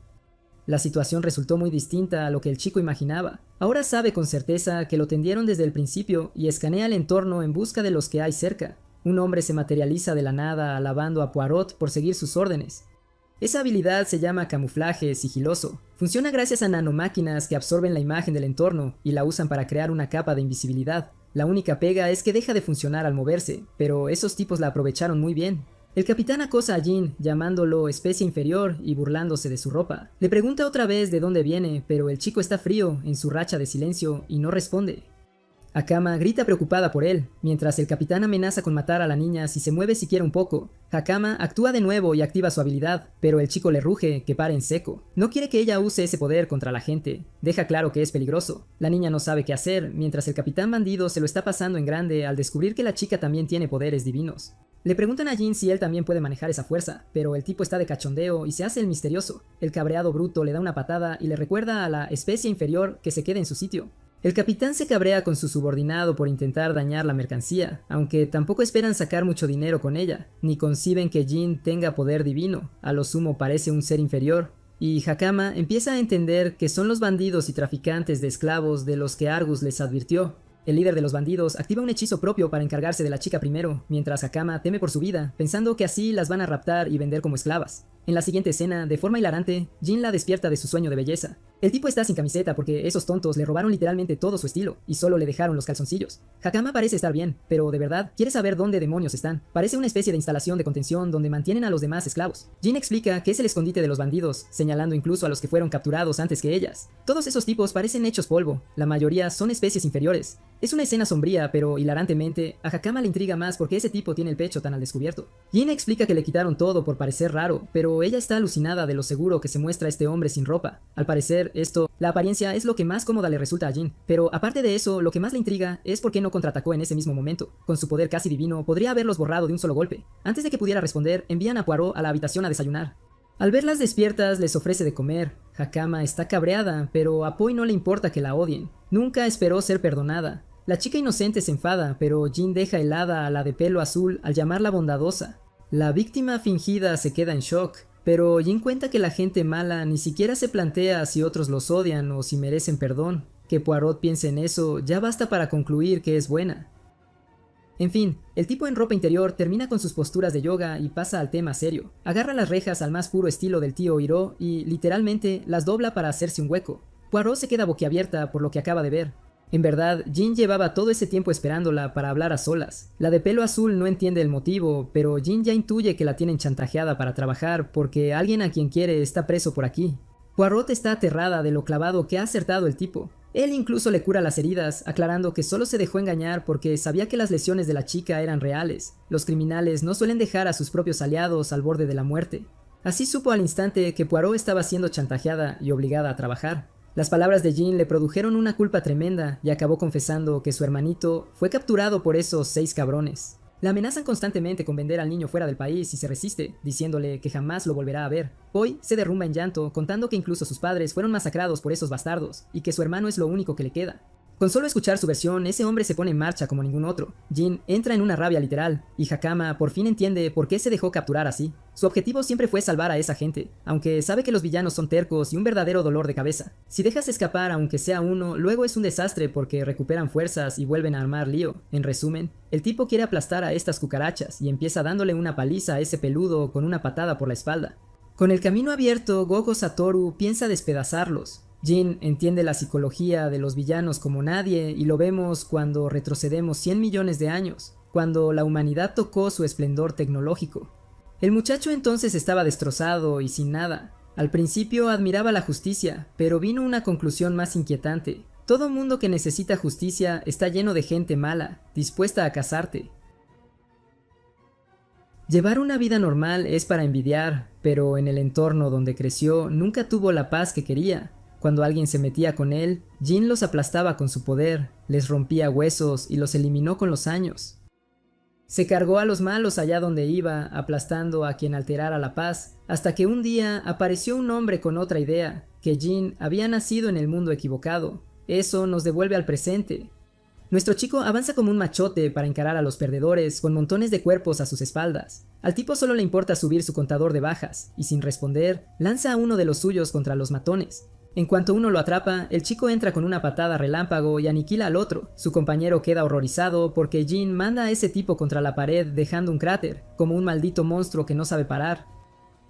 A: La situación resultó muy distinta a lo que el chico imaginaba. Ahora sabe con certeza que lo tendieron desde el principio y escanea el entorno en busca de los que hay cerca. Un hombre se materializa de la nada alabando a Poirot por seguir sus órdenes. Esa habilidad se llama camuflaje sigiloso. Funciona gracias a nanomáquinas que absorben la imagen del entorno y la usan para crear una capa de invisibilidad. La única pega es que deja de funcionar al moverse, pero esos tipos la aprovecharon muy bien. El capitán acosa a Jin, llamándolo especie inferior y burlándose de su ropa. Le pregunta otra vez de dónde viene, pero el chico está frío en su racha de silencio y no responde. Hakama grita preocupada por él, mientras el capitán amenaza con matar a la niña si se mueve siquiera un poco. Hakama actúa de nuevo y activa su habilidad, pero el chico le ruge que pare en seco. No quiere que ella use ese poder contra la gente. Deja claro que es peligroso. La niña no sabe qué hacer, mientras el capitán bandido se lo está pasando en grande al descubrir que la chica también tiene poderes divinos. Le preguntan a Jin si él también puede manejar esa fuerza, pero el tipo está de cachondeo y se hace el misterioso. El cabreado bruto le da una patada y le recuerda a la especie inferior que se quede en su sitio. El capitán se cabrea con su subordinado por intentar dañar la mercancía, aunque tampoco esperan sacar mucho dinero con ella, ni conciben que Jin tenga poder divino, a lo sumo parece un ser inferior. Y Hakama empieza a entender que son los bandidos y traficantes de esclavos de los que Argus les advirtió. El líder de los bandidos activa un hechizo propio para encargarse de la chica primero, mientras Hakama teme por su vida, pensando que así las van a raptar y vender como esclavas. En la siguiente escena, de forma hilarante, Jin la despierta de su sueño de belleza. El tipo está sin camiseta porque esos tontos le robaron literalmente todo su estilo y solo le dejaron los calzoncillos. Hakama parece estar bien, pero de verdad quiere saber dónde demonios están. Parece una especie de instalación de contención donde mantienen a los demás esclavos. Jin explica que es el escondite de los bandidos, señalando incluso a los que fueron capturados antes que ellas. Todos esos tipos parecen hechos polvo, la mayoría son especies inferiores. Es una escena sombría, pero hilarantemente, a Hakama le intriga más porque ese tipo tiene el pecho tan al descubierto. Jin explica que le quitaron todo por parecer raro, pero ella está alucinada de lo seguro que se muestra este hombre sin ropa. Al parecer, la apariencia es lo que más cómoda le resulta a Jin, pero aparte de eso, lo que más le intriga es por qué no contraatacó en ese mismo momento. Con su poder casi divino, podría haberlos borrado de un solo golpe. Antes de que pudiera responder, envían a Poirot a la habitación a desayunar. Al verlas despiertas, les ofrece de comer. Hakama está cabreada, pero a Poi no le importa que la odien. Nunca esperó ser perdonada. La chica inocente se enfada, pero Jin deja helada a la de pelo azul al llamarla bondadosa. La víctima fingida se queda en shock, pero Jin cuenta que la gente mala ni siquiera se plantea si otros los odian o si merecen perdón. Que Poirot piense en eso ya basta para concluir que es buena. En fin, el tipo en ropa interior termina con sus posturas de yoga y pasa al tema serio. Agarra las rejas al más puro estilo del tío Hiro y, literalmente, las dobla para hacerse un hueco. Poirot se queda boquiabierta por lo que acaba de ver. En verdad, Jin llevaba todo ese tiempo esperándola para hablar a solas. La de pelo azul no entiende el motivo, pero Jin ya intuye que la tienen chantajeada para trabajar porque alguien a quien quiere está preso por aquí. Poirot está aterrada de lo clavado que ha acertado el tipo. Él incluso le cura las heridas, aclarando que solo se dejó engañar porque sabía que las lesiones de la chica eran reales. Los criminales no suelen dejar a sus propios aliados al borde de la muerte. Así supo al instante que Poirot estaba siendo chantajeada y obligada a trabajar. Las palabras de Jin le produjeron una culpa tremenda y acabó confesando que su hermanito fue capturado por esos 6 cabrones. La amenazan constantemente con vender al niño fuera del país si se resiste, diciéndole que jamás lo volverá a ver. Poi se derrumba en llanto, contando que incluso sus padres fueron masacrados por esos bastardos y que su hermano es lo único que le queda. Con solo escuchar su versión, ese hombre se pone en marcha como ningún otro. Jin entra en una rabia literal, y Hakama por fin entiende por qué se dejó capturar así. Su objetivo siempre fue salvar a esa gente, aunque sabe que los villanos son tercos y un verdadero dolor de cabeza. Si dejas escapar aunque sea uno, luego es un desastre porque recuperan fuerzas y vuelven a armar lío. En resumen, el tipo quiere aplastar a estas cucarachas y empieza dándole una paliza a ese peludo con una patada por la espalda. Con el camino abierto, Gogo Satoru piensa despedazarlos. Jin entiende la psicología de los villanos como nadie y lo vemos cuando retrocedemos 100 millones de años, cuando la humanidad tocó su esplendor tecnológico. El muchacho entonces estaba destrozado y sin nada. Al principio admiraba la justicia, pero vino una conclusión más inquietante. Todo mundo que necesita justicia está lleno de gente mala, dispuesta a cazarte. Llevar una vida normal es para envidiar, pero en el entorno donde creció nunca tuvo la paz que quería. Cuando alguien se metía con él, Jin los aplastaba con su poder, les rompía huesos y los eliminó con los años. Se cargó a los malos allá donde iba, aplastando a quien alterara la paz, hasta que un día apareció un hombre con otra idea, que Jin había nacido en el mundo equivocado. Eso nos devuelve al presente. Nuestro chico avanza como un machote para encarar a los perdedores con montones de cuerpos a sus espaldas. Al tipo solo le importa subir su contador de bajas, y sin responder, lanza a uno de los suyos contra los matones. En cuanto uno lo atrapa, el chico entra con una patada relámpago y aniquila al otro. Su compañero queda horrorizado porque Jin manda a ese tipo contra la pared dejando un cráter, como un maldito monstruo que no sabe parar.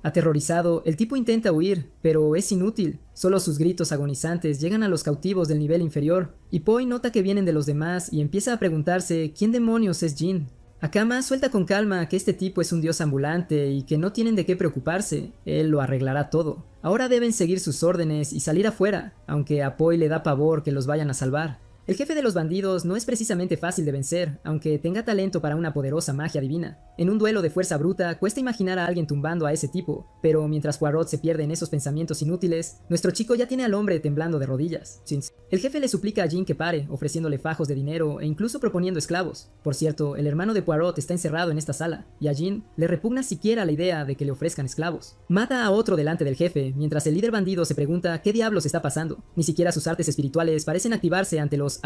A: Aterrorizado, el tipo intenta huir, pero es inútil. Solo sus gritos agonizantes llegan a los cautivos del nivel inferior, y Poi nota que vienen de los demás y empieza a preguntarse quién demonios es Jin. Akama suelta con calma que este tipo es un dios ambulante y que no tienen de qué preocuparse, él lo arreglará todo. Ahora deben seguir sus órdenes y salir afuera, aunque a Poi le da pavor que los vayan a salvar. El jefe de los bandidos no es precisamente fácil de vencer, aunque tenga talento para una poderosa magia divina. En un duelo de fuerza bruta, cuesta imaginar a alguien tumbando a ese tipo, pero mientras Poirot se pierde en esos pensamientos inútiles, nuestro chico ya tiene al hombre temblando de rodillas. El jefe le suplica a Jin que pare, ofreciéndole fajos de dinero e incluso proponiendo esclavos. Por cierto, el hermano de Poirot está encerrado en esta sala, y a Jin le repugna siquiera la idea de que le ofrezcan esclavos. Mata a otro delante del jefe, mientras el líder bandido se pregunta qué diablos está pasando. Ni siquiera sus artes espirituales parecen activarse ante los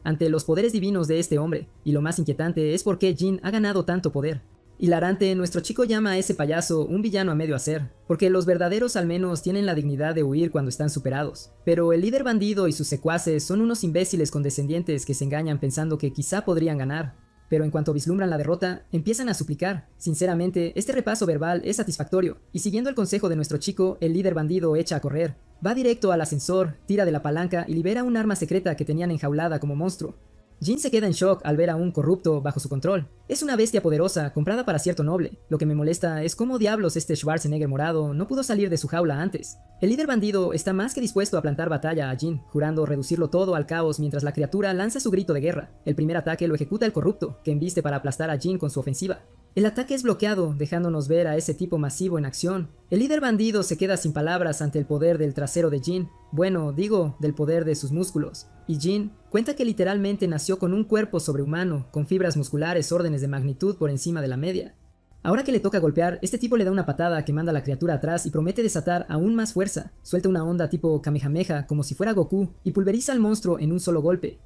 A: ante los poderes divinos de este hombre, y lo más inquietante es por qué Jin ha ganado tanto poder. Hilarante, nuestro chico llama a ese payaso un villano a medio hacer, porque los verdaderos al menos tienen la dignidad de huir cuando están superados. Pero el líder bandido y sus secuaces son unos imbéciles condescendientes que se engañan pensando que quizá podrían ganar. Pero en cuanto vislumbran la derrota, empiezan a suplicar. Sinceramente, este repaso verbal es satisfactorio, y siguiendo el consejo de nuestro chico, el líder bandido echa a correr. Va directo al ascensor, tira de la palanca y libera un arma secreta que tenían enjaulada como monstruo. Jin se queda en shock al ver a un corrupto bajo su control. Es una bestia poderosa, comprada para cierto noble. Lo que me molesta es cómo diablos este Schwarzenegger morado no pudo salir de su jaula antes. El líder bandido está más que dispuesto a plantar batalla a Jin, jurando reducirlo todo al caos mientras la criatura lanza su grito de guerra. El primer ataque lo ejecuta el corrupto, que embiste para aplastar a Jin con su ofensiva. El ataque es bloqueado, dejándonos ver a ese tipo masivo en acción. El líder bandido se queda sin palabras ante el poder del trasero de Jin. Bueno, digo, del poder de sus músculos. Y Jin cuenta que literalmente nació con un cuerpo sobrehumano, con fibras musculares órdenes de magnitud por encima de la media. Ahora que le toca golpear, este tipo le da una patada que manda a la criatura atrás y promete desatar aún más fuerza. Suelta una onda tipo Kamehameha como si fuera Goku y pulveriza al monstruo en un solo golpe.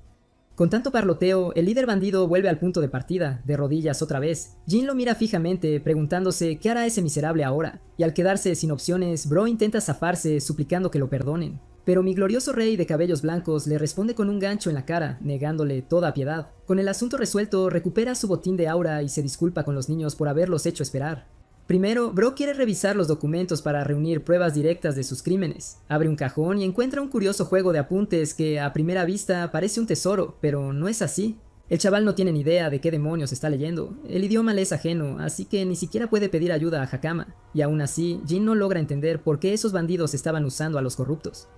A: Con tanto parloteo, el líder bandido vuelve al punto de partida, de rodillas otra vez. Jin lo mira fijamente, preguntándose qué hará ese miserable ahora, y al quedarse sin opciones, Bro intenta zafarse, suplicando que lo perdonen. Pero mi glorioso rey de cabellos blancos le responde con un gancho en la cara, negándole toda piedad. Con el asunto resuelto, recupera su botín de aura y se disculpa con los niños por haberlos hecho esperar. Primero, Bro quiere revisar los documentos para reunir pruebas directas de sus crímenes. Abre un cajón y encuentra un curioso juego de apuntes que a primera vista parece un tesoro, pero no es así. El chaval no tiene ni idea de qué demonios está leyendo, el idioma le es ajeno, así que ni siquiera puede pedir ayuda a Hakama, y aún así, Jin no logra entender por qué esos bandidos estaban usando a los corruptos.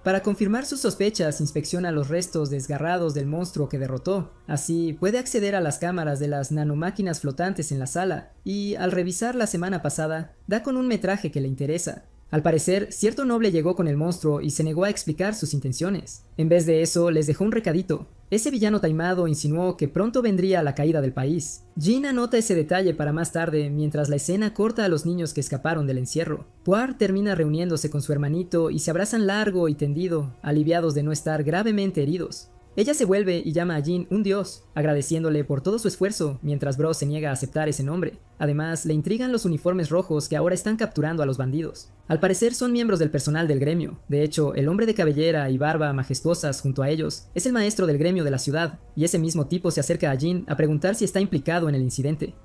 A: Para confirmar sus sospechas, inspecciona los restos desgarrados del monstruo que derrotó. Así, puede acceder a las cámaras de las nanomáquinas flotantes en la sala, y al revisar la semana pasada, da con un metraje que le interesa. Al parecer, cierto noble llegó con el monstruo y se negó a explicar sus intenciones. En vez de eso, les dejó un recadito. Ese villano taimado insinuó que pronto vendría la caída del país. Jin anota ese detalle para más tarde, mientras la escena corta a los niños que escaparon del encierro. Poir termina reuniéndose con su hermanito y se abrazan largo y tendido, aliviados de no estar gravemente heridos. Ella se vuelve y llama a Jin un dios, agradeciéndole por todo su esfuerzo, mientras Bro se niega a aceptar ese nombre. Además, le intrigan los uniformes rojos que ahora están capturando a los bandidos. Al parecer son miembros del personal del gremio. De hecho, el hombre de cabellera y barba majestuosas junto a ellos es el maestro del gremio de la ciudad, y ese mismo tipo se acerca a Jin a preguntar si está implicado en el incidente.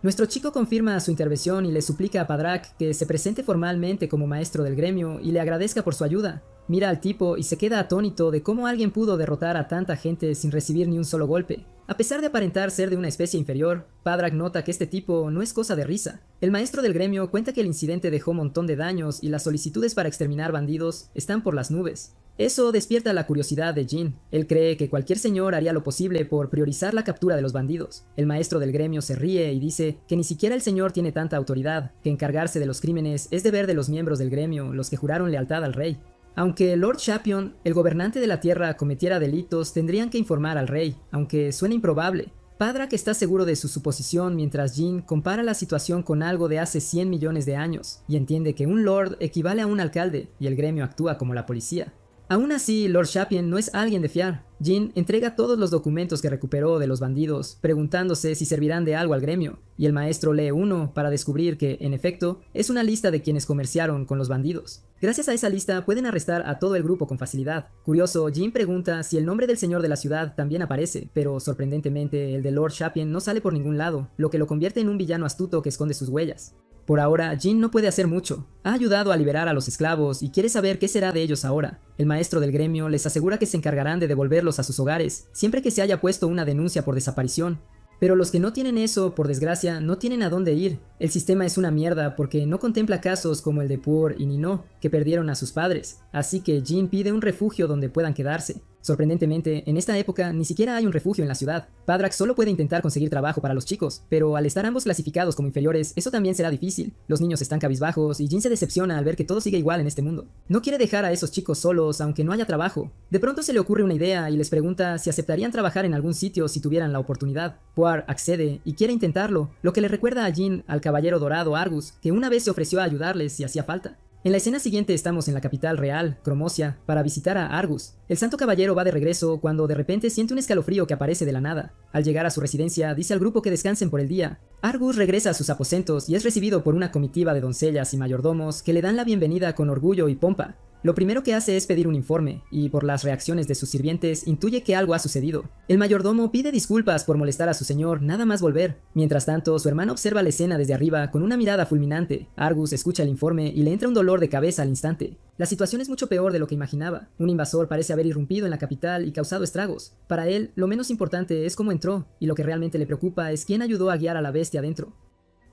A: Nuestro chico confirma su intervención y le suplica a Padrak que se presente formalmente como maestro del gremio y le agradezca por su ayuda. Mira al tipo y se queda atónito de cómo alguien pudo derrotar a tanta gente sin recibir ni un solo golpe. A pesar de aparentar ser de una especie inferior, Padrak nota que este tipo no es cosa de risa. El maestro del gremio cuenta que el incidente dejó un montón de daños y las solicitudes para exterminar bandidos están por las nubes. Eso despierta la curiosidad de Jin. Él cree que cualquier señor haría lo posible por priorizar la captura de los bandidos. El maestro del gremio se ríe y dice que ni siquiera el señor tiene tanta autoridad, que encargarse de los crímenes es deber de los miembros del gremio, los que juraron lealtad al rey. Aunque Lord Champion, el gobernante de la tierra, cometiera delitos, tendrían que informar al rey, aunque suena improbable. Padrak está seguro de su suposición mientras Jin compara la situación con algo de hace 100 millones de años, y entiende que un lord equivale a un alcalde, y el gremio actúa como la policía. Aún así, Lord Champion no es alguien de fiar. Jin entrega todos los documentos que recuperó de los bandidos, preguntándose si servirán de algo al gremio, y el maestro lee uno para descubrir que, en efecto, es una lista de quienes comerciaron con los bandidos. Gracias a esa lista pueden arrestar a todo el grupo con facilidad. Curioso, Jin pregunta si el nombre del señor de la ciudad también aparece, pero sorprendentemente el de Lord Champion no sale por ningún lado, lo que lo convierte en un villano astuto que esconde sus huellas. Por ahora, Jin no puede hacer mucho. Ha ayudado a liberar a los esclavos y quiere saber qué será de ellos ahora. El maestro del gremio les asegura que se encargarán de devolverlos a sus hogares, siempre que se haya puesto una denuncia por desaparición. Pero los que no tienen eso, por desgracia, no tienen a dónde ir. El sistema es una mierda porque no contempla casos como el de Puor y Nino, que perdieron a sus padres, así que Jin pide un refugio donde puedan quedarse. Sorprendentemente, en esta época ni siquiera hay un refugio en la ciudad. Padrak solo puede intentar conseguir trabajo para los chicos, pero al estar ambos clasificados como inferiores, eso también será difícil. Los niños están cabizbajos y Jin se decepciona al ver que todo sigue igual en este mundo. No quiere dejar a esos chicos solos aunque no haya trabajo. De pronto se le ocurre una idea y les pregunta si aceptarían trabajar en algún sitio si tuvieran la oportunidad. Puar accede y quiere intentarlo, lo que le recuerda a Jin al caballero dorado Argus, que una vez se ofreció a ayudarles si hacía falta. En la escena siguiente estamos en la capital real, Cromosia, para visitar a Argus. El santo caballero va de regreso cuando de repente siente un escalofrío que aparece de la nada. Al llegar a su residencia, dice al grupo que descansen por el día. Argus regresa a sus aposentos y es recibido por una comitiva de doncellas y mayordomos que le dan la bienvenida con orgullo y pompa. Lo primero que hace es pedir un informe, y por las reacciones de sus sirvientes intuye que algo ha sucedido. El mayordomo pide disculpas por molestar a su señor nada más volver. Mientras tanto, su hermano observa la escena desde arriba con una mirada fulminante. Argus escucha el informe y le entra un dolor de cabeza al instante. La situación es mucho peor de lo que imaginaba. Un invasor parece haber irrumpido en la capital y causado estragos. Para él, lo menos importante es cómo entró, y lo que realmente le preocupa es quién ayudó a guiar a la bestia adentro.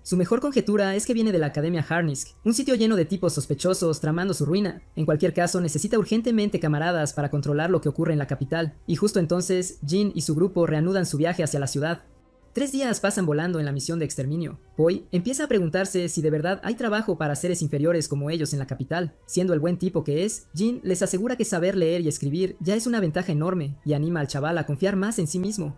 A: Su mejor conjetura es que viene de la Academia Harnisk, un sitio lleno de tipos sospechosos tramando su ruina. En cualquier caso, necesita urgentemente camaradas para controlar lo que ocurre en la capital, y justo entonces, Jin y su grupo reanudan su viaje hacia la ciudad. 3 días pasan volando en la misión de exterminio. Poi empieza a preguntarse si de verdad hay trabajo para seres inferiores como ellos en la capital. Siendo el buen tipo que es, Jin les asegura que saber leer y escribir ya es una ventaja enorme, y anima al chaval a confiar más en sí mismo.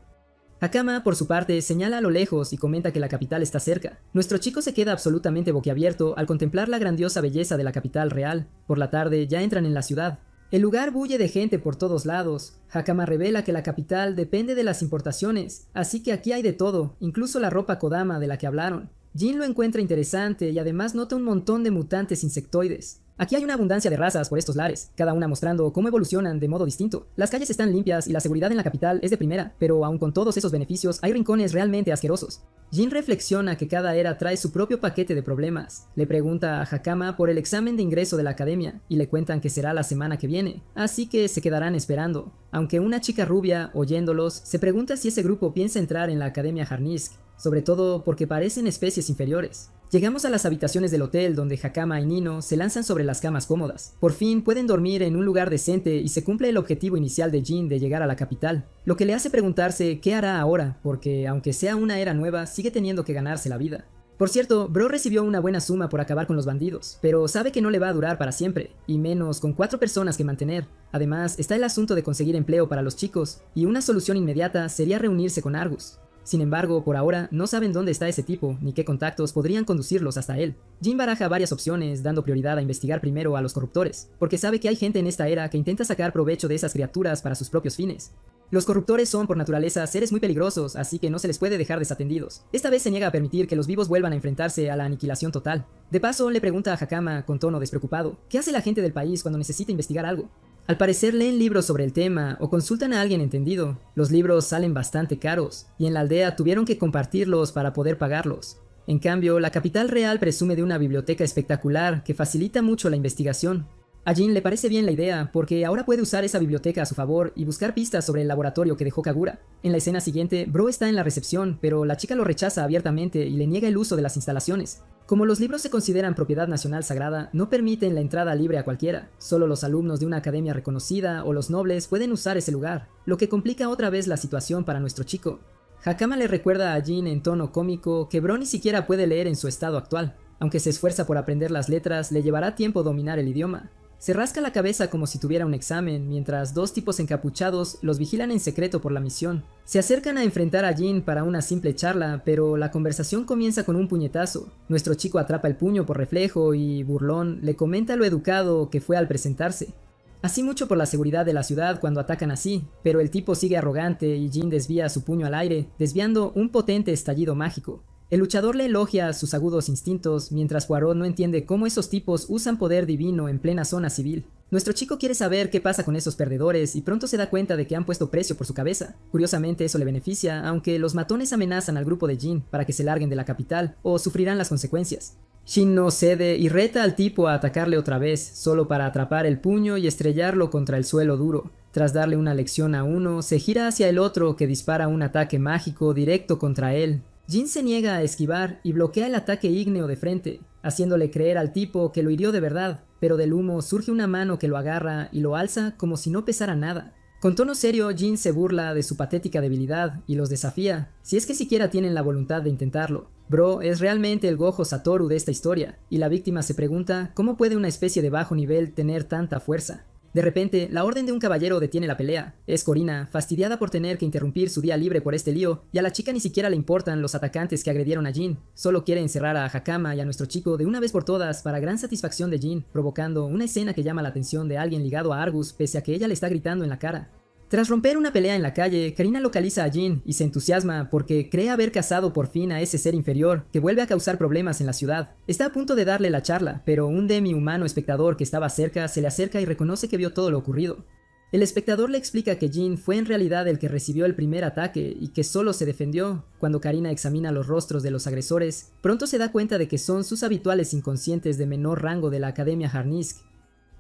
A: Hakama, por su parte, señala a lo lejos y comenta que la capital está cerca. Nuestro chico se queda absolutamente boquiabierto al contemplar la grandiosa belleza de la capital real. Por la tarde ya entran en la ciudad. El lugar bulle de gente por todos lados. Hakama revela que la capital depende de las importaciones, así que aquí hay de todo, incluso la ropa Kodama de la que hablaron. Jin lo encuentra interesante y además nota un montón de mutantes insectoides. Aquí hay una abundancia de razas por estos lares, cada una mostrando cómo evolucionan de modo distinto. Las calles están limpias y la seguridad en la capital es de primera, pero aun con todos esos beneficios hay rincones realmente asquerosos. Jin reflexiona que cada era trae su propio paquete de problemas. Le pregunta a Hakama por el examen de ingreso de la academia y le cuentan que será la semana que viene, así que se quedarán esperando. Aunque una chica rubia, oyéndolos, se pregunta si ese grupo piensa entrar en la Academia Harnisk, sobre todo porque parecen especies inferiores. Llegamos a las habitaciones del hotel donde Hakama y Nino se lanzan sobre las camas cómodas. Por fin pueden dormir en un lugar decente y se cumple el objetivo inicial de Jin de llegar a la capital, lo que le hace preguntarse qué hará ahora, porque aunque sea una era nueva, sigue teniendo que ganarse la vida. Por cierto, Bro recibió una buena suma por acabar con los bandidos, pero sabe que no le va a durar para siempre, y menos con 4 personas que mantener. Además, está el asunto de conseguir empleo para los chicos, y una solución inmediata sería reunirse con Argus. Sin embargo, por ahora, no saben dónde está ese tipo, ni qué contactos podrían conducirlos hasta él. Jin baraja varias opciones, dando prioridad a investigar primero a los corruptores, porque sabe que hay gente en esta era que intenta sacar provecho de esas criaturas para sus propios fines. Los corruptores son por naturaleza seres muy peligrosos, así que no se les puede dejar desatendidos. Esta vez se niega a permitir que los vivos vuelvan a enfrentarse a la aniquilación total. De paso, le pregunta a Hakama con tono despreocupado, ¿qué hace la gente del país cuando necesita investigar algo? Al parecer leen libros sobre el tema o consultan a alguien entendido. Los libros salen bastante caros, y en la aldea tuvieron que compartirlos para poder pagarlos. En cambio, la capital real presume de una biblioteca espectacular que facilita mucho la investigación. A Jin le parece bien la idea, porque ahora puede usar esa biblioteca a su favor y buscar pistas sobre el laboratorio que dejó Kagura. En la escena siguiente, Bro está en la recepción, pero la chica lo rechaza abiertamente y le niega el uso de las instalaciones. Como los libros se consideran propiedad nacional sagrada, no permiten la entrada libre a cualquiera. Solo los alumnos de una academia reconocida o los nobles pueden usar ese lugar, lo que complica otra vez la situación para nuestro chico. Hakama le recuerda a Jin en tono cómico que Bro ni siquiera puede leer en su estado actual. Aunque se esfuerza por aprender las letras, le llevará tiempo dominar el idioma. Se rasca la cabeza como si tuviera un examen, mientras dos tipos encapuchados los vigilan en secreto por la misión. Se acercan a enfrentar a Jin para una simple charla, pero la conversación comienza con un puñetazo. Nuestro chico atrapa el puño por reflejo y, burlón, le comenta lo educado que fue al presentarse. Así mucho por la seguridad de la ciudad cuando atacan así, pero el tipo sigue arrogante y Jin desvía su puño al aire, desviando un potente estallido mágico. El luchador le elogia sus agudos instintos, mientras Poirot no entiende cómo esos tipos usan poder divino en plena zona civil. Nuestro chico quiere saber qué pasa con esos perdedores y pronto se da cuenta de que han puesto precio por su cabeza. Curiosamente eso le beneficia, aunque los matones amenazan al grupo de Jin para que se larguen de la capital o sufrirán las consecuencias. Jin no cede y reta al tipo a atacarle otra vez, solo para atrapar el puño y estrellarlo contra el suelo duro. Tras darle una lección a uno, se gira hacia el otro que dispara un ataque mágico directo contra él. Jin se niega a esquivar y bloquea el ataque ígneo de frente, haciéndole creer al tipo que lo hirió de verdad, pero del humo surge una mano que lo agarra y lo alza como si no pesara nada. Con tono serio, Jin se burla de su patética debilidad y los desafía, si es que siquiera tienen la voluntad de intentarlo. Bro es realmente el Gojo Satoru de esta historia, y la víctima se pregunta cómo puede una especie de bajo nivel tener tanta fuerza. De repente, la orden de un caballero detiene la pelea. Es Corina, fastidiada por tener que interrumpir su día libre por este lío, y a la chica ni siquiera le importan los atacantes que agredieron a Jin. Solo quiere encerrar a Hakama y a nuestro chico de una vez por todas para gran satisfacción de Jin, provocando una escena que llama la atención de alguien ligado a Argus pese a que ella le está gritando en la cara. Tras romper una pelea en la calle, Karina localiza a Jin y se entusiasma porque cree haber cazado por fin a ese ser inferior que vuelve a causar problemas en la ciudad. Está a punto de darle la charla, pero un demi-humano espectador que estaba cerca se le acerca y reconoce que vio todo lo ocurrido. El espectador le explica que Jin fue en realidad el que recibió el primer ataque y que solo se defendió. Cuando Karina examina los rostros de los agresores, pronto se da cuenta de que son sus habituales inconscientes de menor rango de la Academia Harnisk.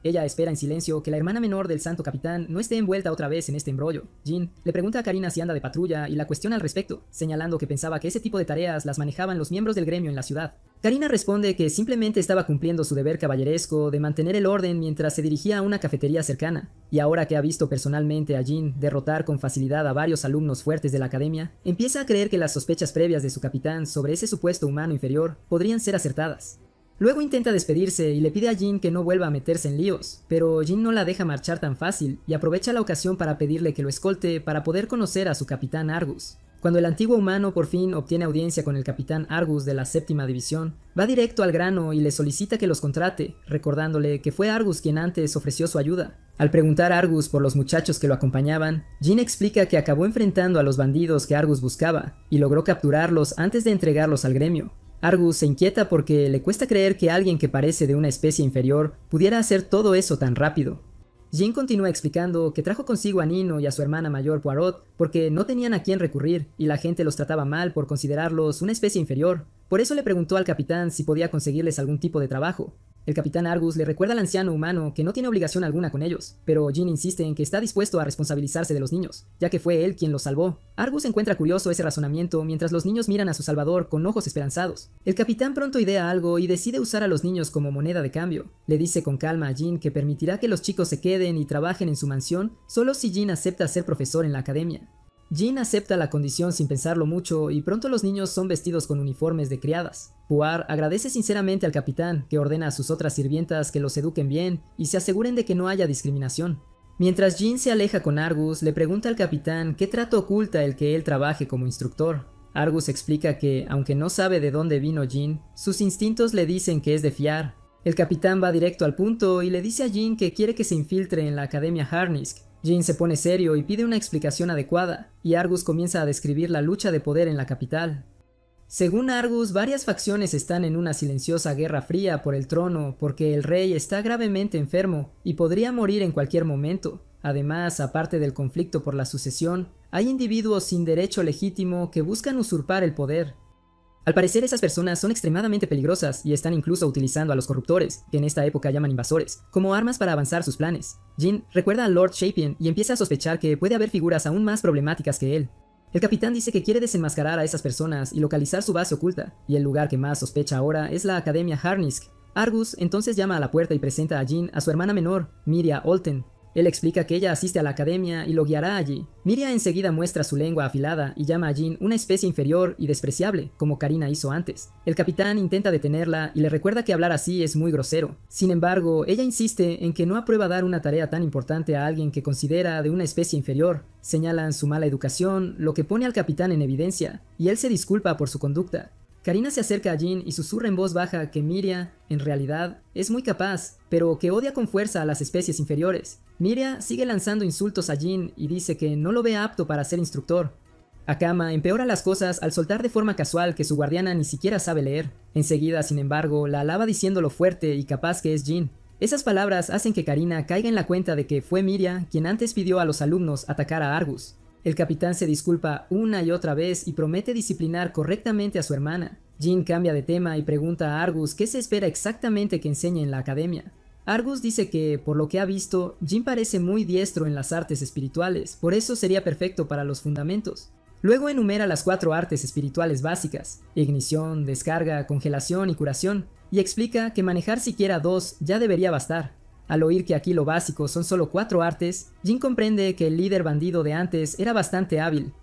A: Ella espera en silencio que la hermana menor del santo capitán no esté envuelta otra vez en este embrollo. Jin le pregunta a Karina si anda de patrulla y la cuestiona al respecto, señalando que pensaba que ese tipo de tareas las manejaban los miembros del gremio en la ciudad. Karina responde que simplemente estaba cumpliendo su deber caballeresco de mantener el orden mientras se dirigía a una cafetería cercana, y ahora que ha visto personalmente a Jin derrotar con facilidad a varios alumnos fuertes de la academia, empieza a creer que las sospechas previas de su capitán sobre ese supuesto humano inferior podrían ser acertadas. Luego intenta despedirse y le pide a Jin que no vuelva a meterse en líos, pero Jin no la deja marchar tan fácil y aprovecha la ocasión para pedirle que lo escolte para poder conocer a su capitán Argus. Cuando el antiguo humano por fin obtiene audiencia con el capitán Argus de la séptima división, va directo al grano y le solicita que los contrate, recordándole que fue Argus quien antes ofreció su ayuda. Al preguntar a Argus por los muchachos que lo acompañaban, Jin explica que acabó enfrentando a los bandidos que Argus buscaba y logró capturarlos antes de entregarlos al gremio. Argus se inquieta porque le cuesta creer que alguien que parece de una especie inferior pudiera hacer todo eso tan rápido. Jin continúa explicando que trajo consigo a Nino y a su hermana mayor Poirot porque no tenían a quién recurrir y la gente los trataba mal por considerarlos una especie inferior. Por eso le preguntó al capitán si podía conseguirles algún tipo de trabajo. El capitán Argus le recuerda al anciano humano que no tiene obligación alguna con ellos, pero Jin insiste en que está dispuesto a responsabilizarse de los niños, ya que fue él quien los salvó. Argus encuentra curioso ese razonamiento mientras los niños miran a su salvador con ojos esperanzados. El capitán pronto idea algo y decide usar a los niños como moneda de cambio. Le dice con calma a Jin que permitirá que los chicos se queden y trabajen en su mansión solo si Jin acepta ser profesor en la academia. Jin acepta la condición sin pensarlo mucho y pronto los niños son vestidos con uniformes de criadas. Puar agradece sinceramente al capitán, que ordena a sus otras sirvientas que los eduquen bien y se aseguren de que no haya discriminación. Mientras Jin se aleja con Argus, le pregunta al capitán qué trato oculta el que él trabaje como instructor. Argus explica que, aunque no sabe de dónde vino Jin, sus instintos le dicen que es de fiar. El capitán va directo al punto y le dice a Jin que quiere que se infiltre en la Academia Harnisk. Jin se pone serio y pide una explicación adecuada, y Argus comienza a describir la lucha de poder en la capital. Según Argus, varias facciones están en una silenciosa guerra fría por el trono porque el rey está gravemente enfermo y podría morir en cualquier momento. Además, aparte del conflicto por la sucesión, hay individuos sin derecho legítimo que buscan usurpar el poder. Al parecer esas personas son extremadamente peligrosas y están incluso utilizando a los corruptores, que en esta época llaman invasores, como armas para avanzar sus planes. Jin recuerda a Lord Shapian y empieza a sospechar que puede haber figuras aún más problemáticas que él. El capitán dice que quiere desenmascarar a esas personas y localizar su base oculta, y el lugar que más sospecha ahora es la Academia Harnisk. Argus entonces llama a la puerta y presenta a Jin a su hermana menor, Miria Olten. Él explica que ella asiste a la academia y lo guiará allí. Miria enseguida muestra su lengua afilada y llama a Jin una especie inferior y despreciable, como Karina hizo antes. El capitán intenta detenerla y le recuerda que hablar así es muy grosero. Sin embargo, ella insiste en que no aprueba dar una tarea tan importante a alguien que considera de una especie inferior. Señalan su mala educación, lo que pone al capitán en evidencia, y él se disculpa por su conducta. Karina se acerca a Jin y susurra en voz baja que Miria, en realidad, es muy capaz, pero que odia con fuerza a las especies inferiores. Miria sigue lanzando insultos a Jin y dice que no lo ve apto para ser instructor. Akama empeora las cosas al soltar de forma casual que su guardiana ni siquiera sabe leer. Enseguida, sin embargo, la alaba diciendo lo fuerte y capaz que es Jin. Esas palabras hacen que Karina caiga en la cuenta de que fue Miria quien antes pidió a los alumnos atacar a Argus. El capitán se disculpa una y otra vez y promete disciplinar correctamente a su hermana. Jin cambia de tema y pregunta a Argus qué se espera exactamente que enseñe en la academia. Argus dice que, por lo que ha visto, Jin parece muy diestro en las artes espirituales, por eso sería perfecto para los fundamentos. Luego enumera las 4 artes espirituales básicas: ignición, descarga, congelación y curación, y explica que manejar siquiera 2 ya debería bastar. Al oír que aquí lo básico son solo 4 artes, Jin comprende que el líder bandido de antes era bastante hábil.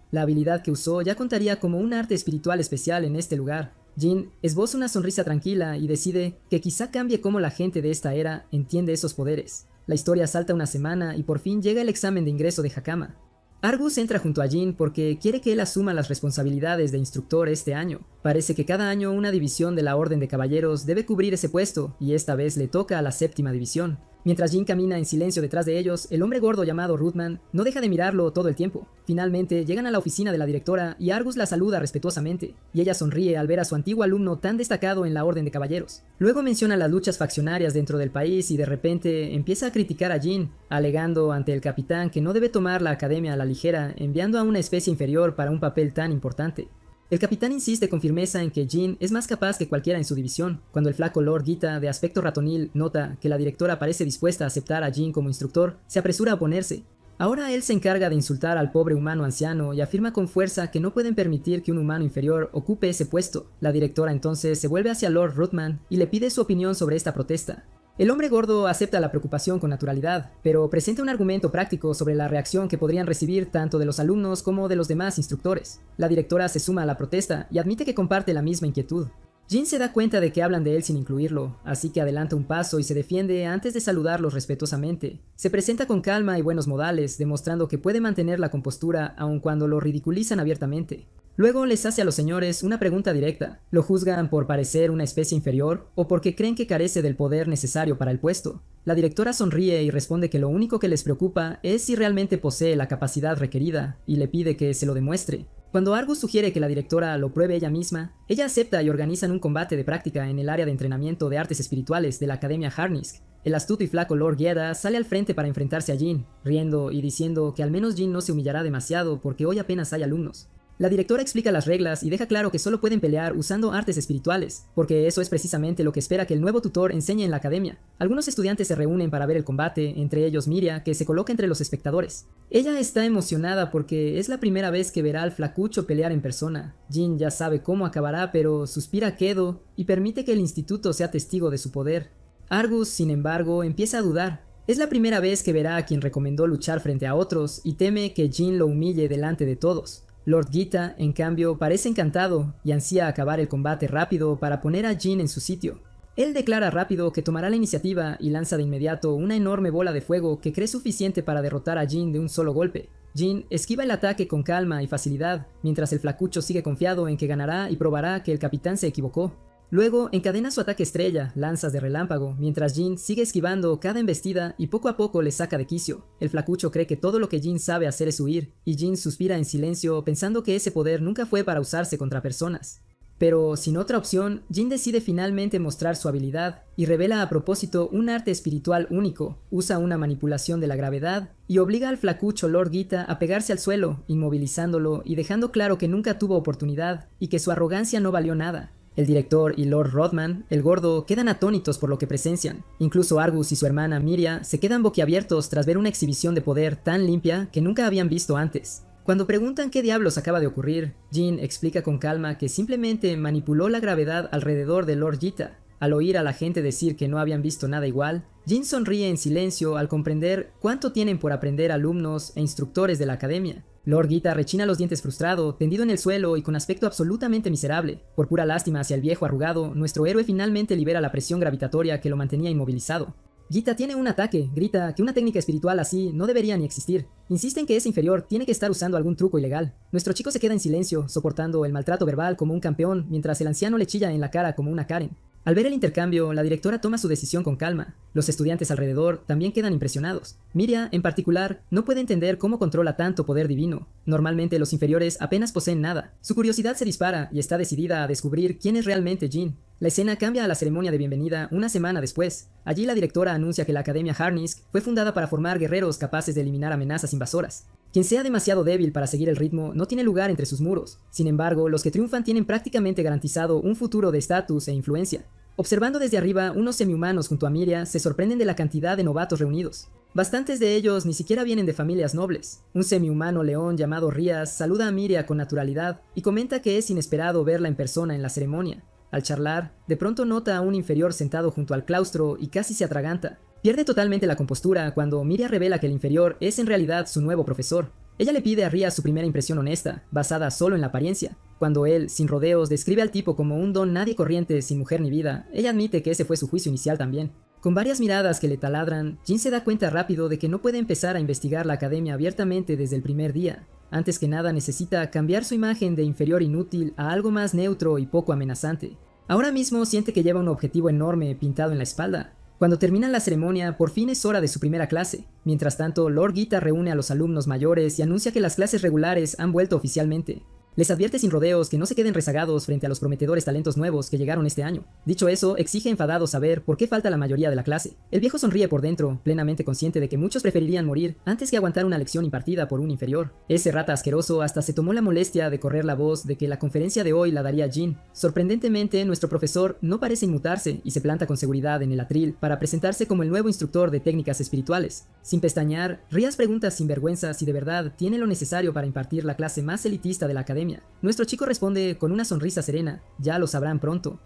A: La habilidad que usó ya contaría como un arte espiritual especial en este lugar. Jin esboza una sonrisa tranquila y decide que quizá cambie cómo la gente de esta era entiende esos poderes. La historia salta una semana y por fin llega el examen de ingreso de Hakama. Argus entra junto a Jin porque quiere que él asuma las responsabilidades de instructor este año. Parece que cada año una división de la Orden de Caballeros debe cubrir ese puesto, y esta vez le toca a la 7ª división. Mientras Jin camina en silencio detrás de ellos, el hombre gordo llamado Ruthman no deja de mirarlo todo el tiempo. Finalmente llegan a la oficina de la directora y Argus la saluda respetuosamente, y ella sonríe al ver a su antiguo alumno tan destacado en la Orden de Caballeros. Luego menciona las luchas faccionarias dentro del país y de repente empieza a criticar a Jin, alegando ante el capitán que no debe tomar la academia a la ligera, enviando a una especie inferior para un papel tan importante. El capitán insiste con firmeza en que Jin es más capaz que cualquiera en su división. Cuando el flaco Lord Gita, de aspecto ratonil, nota que la directora parece dispuesta a aceptar a Jin como instructor, se apresura a oponerse. Ahora él se encarga de insultar al pobre humano anciano y afirma con fuerza que no pueden permitir que un humano inferior ocupe ese puesto. La directora entonces se vuelve hacia Lord Ruthman y le pide su opinión sobre esta protesta. El hombre gordo acepta la preocupación con naturalidad, pero presenta un argumento práctico sobre la reacción que podrían recibir tanto de los alumnos como de los demás instructores. La directora se suma a la protesta y admite que comparte la misma inquietud. Jin se da cuenta de que hablan de él sin incluirlo, así que adelanta un paso y se defiende antes de saludarlos respetuosamente. Se presenta con calma y buenos modales, demostrando que puede mantener la compostura aun cuando lo ridiculizan abiertamente. Luego les hace a los señores una pregunta directa. ¿Lo juzgan por parecer una especie inferior o porque creen que carece del poder necesario para el puesto? La directora sonríe y responde que lo único que les preocupa es si realmente posee la capacidad requerida, y le pide que se lo demuestre. Cuando Argus sugiere que la directora lo pruebe ella misma, ella acepta y organizan un combate de práctica en el área de entrenamiento de artes espirituales de la Academia Harnisk. El astuto y flaco Lord Gueda sale al frente para enfrentarse a Jin, riendo y diciendo que al menos Jin no se humillará demasiado porque hoy apenas hay alumnos. La directora explica las reglas y deja claro que solo pueden pelear usando artes espirituales, porque eso es precisamente lo que espera que el nuevo tutor enseñe en la academia. Algunos estudiantes se reúnen para ver el combate, entre ellos Miria, que se coloca entre los espectadores. Ella está emocionada porque es la primera vez que verá al flacucho pelear en persona. Jin ya sabe cómo acabará, pero suspira quedo y permite que el instituto sea testigo de su poder. Argus, sin embargo, empieza a dudar. Es la primera vez que verá a quien recomendó luchar frente a otros y teme que Jin lo humille delante de todos. Lord Gita, en cambio, parece encantado y ansía acabar el combate rápido para poner a Jin en su sitio. Él declara rápido que tomará la iniciativa y lanza de inmediato una enorme bola de fuego que cree suficiente para derrotar a Jin de un solo golpe. Jin esquiva el ataque con calma y facilidad, mientras el flacucho sigue confiado en que ganará y probará que el capitán se equivocó. Luego encadena su ataque estrella, lanzas de relámpago, mientras Jin sigue esquivando cada embestida y poco a poco le saca de quicio. El flacucho cree que todo lo que Jin sabe hacer es huir, y Jin suspira en silencio pensando que ese poder nunca fue para usarse contra personas. Pero sin otra opción, Jin decide finalmente mostrar su habilidad y revela a propósito un arte espiritual único, usa una manipulación de la gravedad y obliga al flacucho Lord Gita a pegarse al suelo, inmovilizándolo y dejando claro que nunca tuvo oportunidad y que su arrogancia no valió nada. El director y Lord Rodman, el gordo, quedan atónitos por lo que presencian. Incluso Argus y su hermana Miria se quedan boquiabiertos tras ver una exhibición de poder tan limpia que nunca habían visto antes. Cuando preguntan qué diablos acaba de ocurrir, Jin explica con calma que simplemente manipuló la gravedad alrededor de Lord Gita. Al oír a la gente decir que no habían visto nada igual, Jin sonríe en silencio al comprender cuánto tienen por aprender alumnos e instructores de la academia. Lord Gita rechina los dientes frustrado, tendido en el suelo y con aspecto absolutamente miserable. Por pura lástima hacia el viejo arrugado, nuestro héroe finalmente libera la presión gravitatoria que lo mantenía inmovilizado. Gita tiene un ataque, grita que una técnica espiritual así no debería ni existir. Insiste en que es inferior, tiene que estar usando algún truco ilegal. Nuestro chico se queda en silencio, soportando el maltrato verbal como un campeón, mientras el anciano le chilla en la cara como una Karen. Al ver el intercambio, la directora toma su decisión con calma. Los estudiantes alrededor también quedan impresionados. Miria, en particular, no puede entender cómo controla tanto poder divino. Normalmente los inferiores apenas poseen nada. Su curiosidad se dispara y está decidida a descubrir quién es realmente Jin. La escena cambia a la ceremonia de bienvenida una semana después. Allí la directora anuncia que la Academia Harnisk fue fundada para formar guerreros capaces de eliminar amenazas invasoras. Quien sea demasiado débil para seguir el ritmo no tiene lugar entre sus muros. Sin embargo, los que triunfan tienen prácticamente garantizado un futuro de estatus e influencia. Observando desde arriba, unos semihumanos junto a Miria se sorprenden de la cantidad de novatos reunidos. Bastantes de ellos ni siquiera vienen de familias nobles. Un semihumano león llamado Rías saluda a Miria con naturalidad y comenta que es inesperado verla en persona en la ceremonia. Al charlar, de pronto nota a un inferior sentado junto al claustro y casi se atraganta. Pierde totalmente la compostura cuando Miria revela que el inferior es en realidad su nuevo profesor. Ella le pide a Rías su primera impresión honesta, basada solo en la apariencia. Cuando él, sin rodeos, describe al tipo como un don nadie corriente sin mujer ni vida, ella admite que ese fue su juicio inicial también. Con varias miradas que le taladran, Jin se da cuenta rápido de que no puede empezar a investigar la academia abiertamente desde el primer día. Antes que nada necesita cambiar su imagen de inferior inútil a algo más neutro y poco amenazante. Ahora mismo siente que lleva un objetivo enorme pintado en la espalda. Cuando termina la ceremonia, por fin es hora de su primera clase. Mientras tanto, Lord Gita reúne a los alumnos mayores y anuncia que las clases regulares han vuelto oficialmente. Les advierte sin rodeos que no se queden rezagados frente a los prometedores talentos nuevos que llegaron este año. Dicho eso, exige enfadado saber por qué falta la mayoría de la clase. El viejo sonríe por dentro, plenamente consciente de que muchos preferirían morir antes que aguantar una lección impartida por un inferior. Ese rata asqueroso hasta se tomó la molestia de correr la voz de que la conferencia de hoy la daría Jin. Sorprendentemente, nuestro profesor no parece inmutarse y se planta con seguridad en el atril para presentarse como el nuevo instructor de técnicas espirituales. Sin pestañear, Rías pregunta sin vergüenza si de verdad tiene lo necesario para impartir la clase más elitista de la academia. Nuestro chico responde con una sonrisa serena, ya lo sabrán pronto.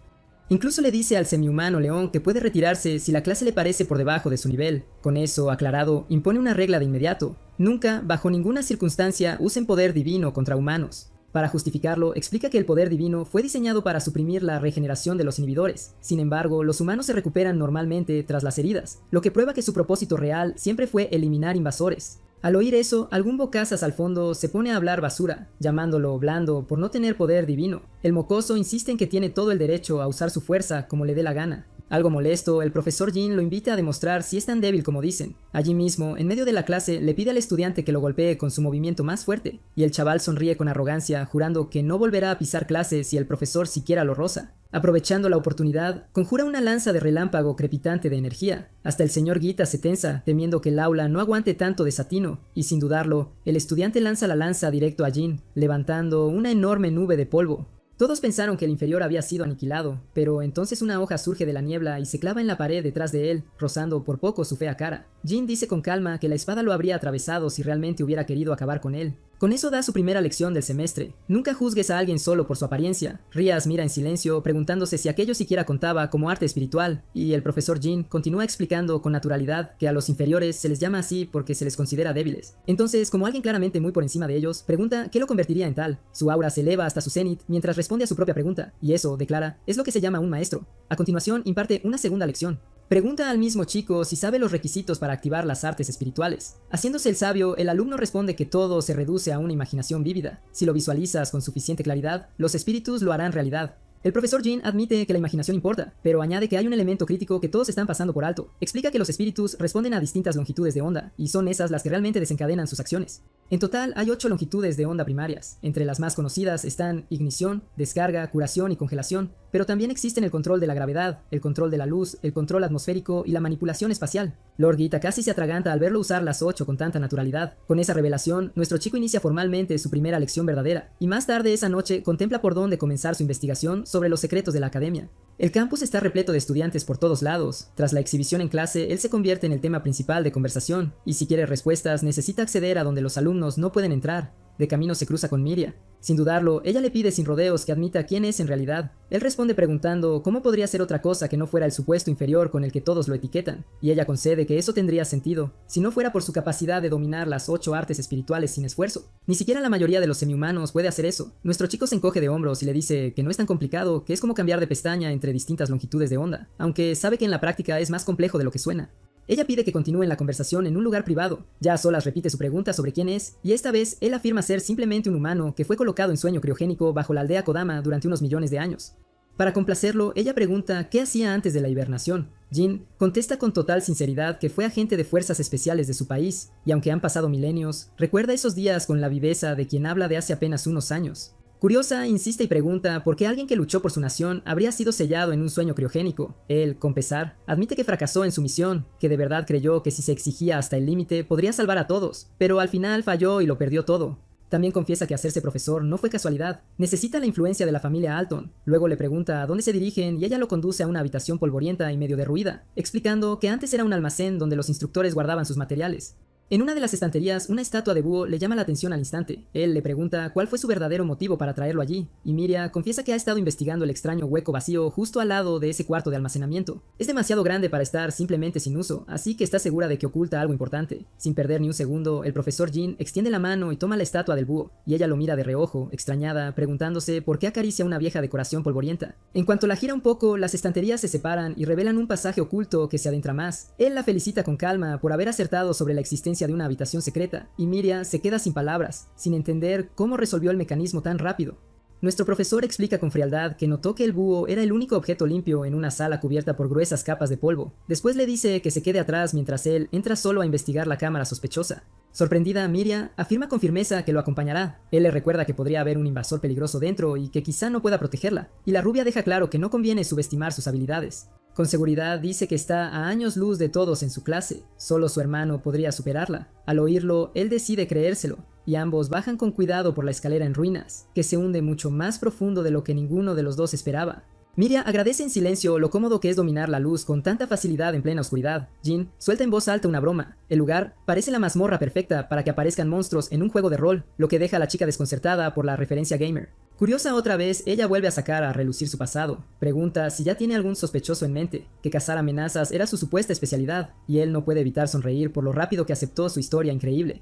A: Incluso le dice al semihumano león que puede retirarse si la clase le parece por debajo de su nivel. Con eso aclarado, impone una regla de inmediato: nunca, bajo ninguna circunstancia, usen poder divino contra humanos. Para justificarlo, explica que el poder divino fue diseñado para suprimir la regeneración de los inhibidores. Sin embargo, los humanos se recuperan normalmente tras las heridas, lo que prueba que su propósito real siempre fue eliminar invasores. Al oír eso, algún bocazas al fondo se pone a hablar basura, llamándolo blando por no tener poder divino. El mocoso insiste en que tiene todo el derecho a usar su fuerza como le dé la gana. Algo molesto, el profesor Jin lo invita a demostrar si es tan débil como dicen. Allí mismo, en medio de la clase, le pide al estudiante que lo golpee con su movimiento más fuerte, y el chaval sonríe con arrogancia, jurando que no volverá a pisar clase si el profesor siquiera lo roza. Aprovechando la oportunidad, conjura una lanza de relámpago crepitante de energía. Hasta el señor Gita se tensa, temiendo que el aula no aguante tanto desatino, y sin dudarlo, el estudiante lanza la lanza directo a Jin, levantando una enorme nube de polvo. Todos pensaron que el inferior había sido aniquilado, pero entonces una hoja surge de la niebla y se clava en la pared detrás de él, rozando por poco su fea cara. Jin dice con calma que la espada lo habría atravesado si realmente hubiera querido acabar con él. Con eso da su primera lección del semestre. Nunca juzgues a alguien solo por su apariencia. Rías mira en silencio, preguntándose si aquello siquiera contaba como arte espiritual, y el profesor Jin continúa explicando con naturalidad que a los inferiores se les llama así porque se les considera débiles. Entonces, como alguien claramente muy por encima de ellos, pregunta qué lo convertiría en tal. Su aura se eleva hasta su cenit mientras responde a su propia pregunta, y eso, declara, es lo que se llama un maestro. A continuación, imparte una segunda lección. Pregunta al mismo chico si sabe los requisitos para activar las artes espirituales. Haciéndose el sabio, el alumno responde que todo se reduce a una imaginación vívida. Si lo visualizas con suficiente claridad, los espíritus lo harán realidad. El profesor Jin admite que la imaginación importa, pero añade que hay un elemento crítico que todos están pasando por alto. Explica que los espíritus responden a distintas longitudes de onda, y son esas las que realmente desencadenan sus acciones. En total hay 8 longitudes de onda primarias. Entre las más conocidas están ignición, descarga, curación y congelación, pero también existen el control de la gravedad, el control de la luz, el control atmosférico y la manipulación espacial. Lord Gita casi se atraganta al verlo usar las 8 con tanta naturalidad. Con esa revelación, nuestro chico inicia formalmente su primera lección verdadera, y más tarde esa noche contempla por dónde comenzar su investigación sobre los secretos de la academia. El campus está repleto de estudiantes por todos lados. Tras la exhibición en clase, él se convierte en el tema principal de conversación, y si quiere respuestas necesita acceder a donde los alumnos no pueden entrar. De camino se cruza con Miria. Sin dudarlo, ella le pide sin rodeos que admita quién es en realidad. Él responde preguntando cómo podría ser otra cosa que no fuera el supuesto inferior con el que todos lo etiquetan, y ella concede que eso tendría sentido, si no fuera por su capacidad de dominar las 8 artes espirituales sin esfuerzo. Ni siquiera la mayoría de los semihumanos puede hacer eso. Nuestro chico se encoge de hombros y le dice que no es tan complicado, que es como cambiar de pestaña entre distintas longitudes de onda, aunque sabe que en la práctica es más complejo de lo que suena. Ella pide que continúen la conversación en un lugar privado. Ya a solas repite su pregunta sobre quién es, y esta vez él afirma ser simplemente un humano que fue colocado en sueño criogénico bajo la aldea Kodama durante unos millones de años. Para complacerlo, ella pregunta qué hacía antes de la hibernación. Jin contesta con total sinceridad que fue agente de fuerzas especiales de su país, y aunque han pasado milenios, recuerda esos días con la viveza de quien habla de hace apenas unos años. Curiosa, insiste y pregunta por qué alguien que luchó por su nación habría sido sellado en un sueño criogénico. Él, con pesar, admite que fracasó en su misión, que de verdad creyó que si se exigía hasta el límite podría salvar a todos, pero al final falló y lo perdió todo. También confiesa que hacerse profesor no fue casualidad, necesita la influencia de la familia Alton. Luego le pregunta a dónde se dirigen y ella lo conduce a una habitación polvorienta y medio derruida, explicando que antes era un almacén donde los instructores guardaban sus materiales. En una de las estanterías, una estatua de búho le llama la atención al instante. Él le pregunta cuál fue su verdadero motivo para traerlo allí, y Miria confiesa que ha estado investigando el extraño hueco vacío justo al lado de ese cuarto de almacenamiento. Es demasiado grande para estar simplemente sin uso, así que está segura de que oculta algo importante. Sin perder ni un segundo, el profesor Jin extiende la mano y toma la estatua del búho, y ella lo mira de reojo, extrañada, preguntándose por qué acaricia una vieja decoración polvorienta. En cuanto la gira un poco, las estanterías se separan y revelan un pasaje oculto que se adentra más. Él la felicita con calma por haber acertado sobre la existencia de una habitación secreta, y Miria se queda sin palabras, sin entender cómo resolvió el mecanismo tan rápido. Nuestro profesor explica con frialdad que notó que el búho era el único objeto limpio en una sala cubierta por gruesas capas de polvo. Después le dice que se quede atrás mientras él entra solo a investigar la cámara sospechosa. Sorprendida, Miria afirma con firmeza que lo acompañará. Él le recuerda que podría haber un invasor peligroso dentro y que quizá no pueda protegerla, y la rubia deja claro que no conviene subestimar sus habilidades. Con seguridad dice que está a años luz de todos en su clase, solo su hermano podría superarla. Al oírlo, él decide creérselo, y ambos bajan con cuidado por la escalera en ruinas, que se hunde mucho más profundo de lo que ninguno de los dos esperaba. Miria agradece en silencio lo cómodo que es dominar la luz con tanta facilidad en plena oscuridad. Jin suelta en voz alta una broma. El lugar parece la mazmorra perfecta para que aparezcan monstruos en un juego de rol, lo que deja a la chica desconcertada por la referencia gamer. Curiosa otra vez, ella vuelve a sacar a relucir su pasado. Pregunta si ya tiene algún sospechoso en mente, que cazar amenazas era su supuesta especialidad, y él no puede evitar sonreír por lo rápido que aceptó su historia increíble.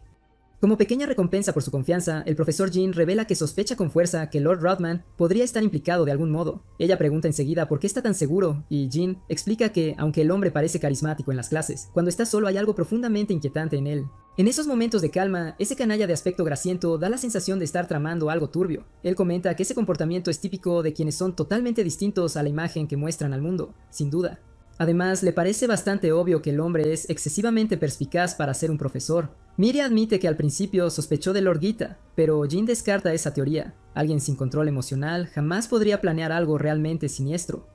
A: Como pequeña recompensa por su confianza, el profesor Jin revela que sospecha con fuerza que Lord Rodman podría estar implicado de algún modo. Ella pregunta enseguida por qué está tan seguro, y Jin explica que, aunque el hombre parece carismático en las clases, cuando está solo hay algo profundamente inquietante en él. En esos momentos de calma, ese canalla de aspecto grasiento da la sensación de estar tramando algo turbio. Él comenta que ese comportamiento es típico de quienes son totalmente distintos a la imagen que muestran al mundo, sin duda. Además, le parece bastante obvio que el hombre es excesivamente perspicaz para ser un profesor. Miria admite que al principio sospechó de Lord Gita, pero Jin descarta esa teoría. Alguien sin control emocional jamás podría planear algo realmente siniestro.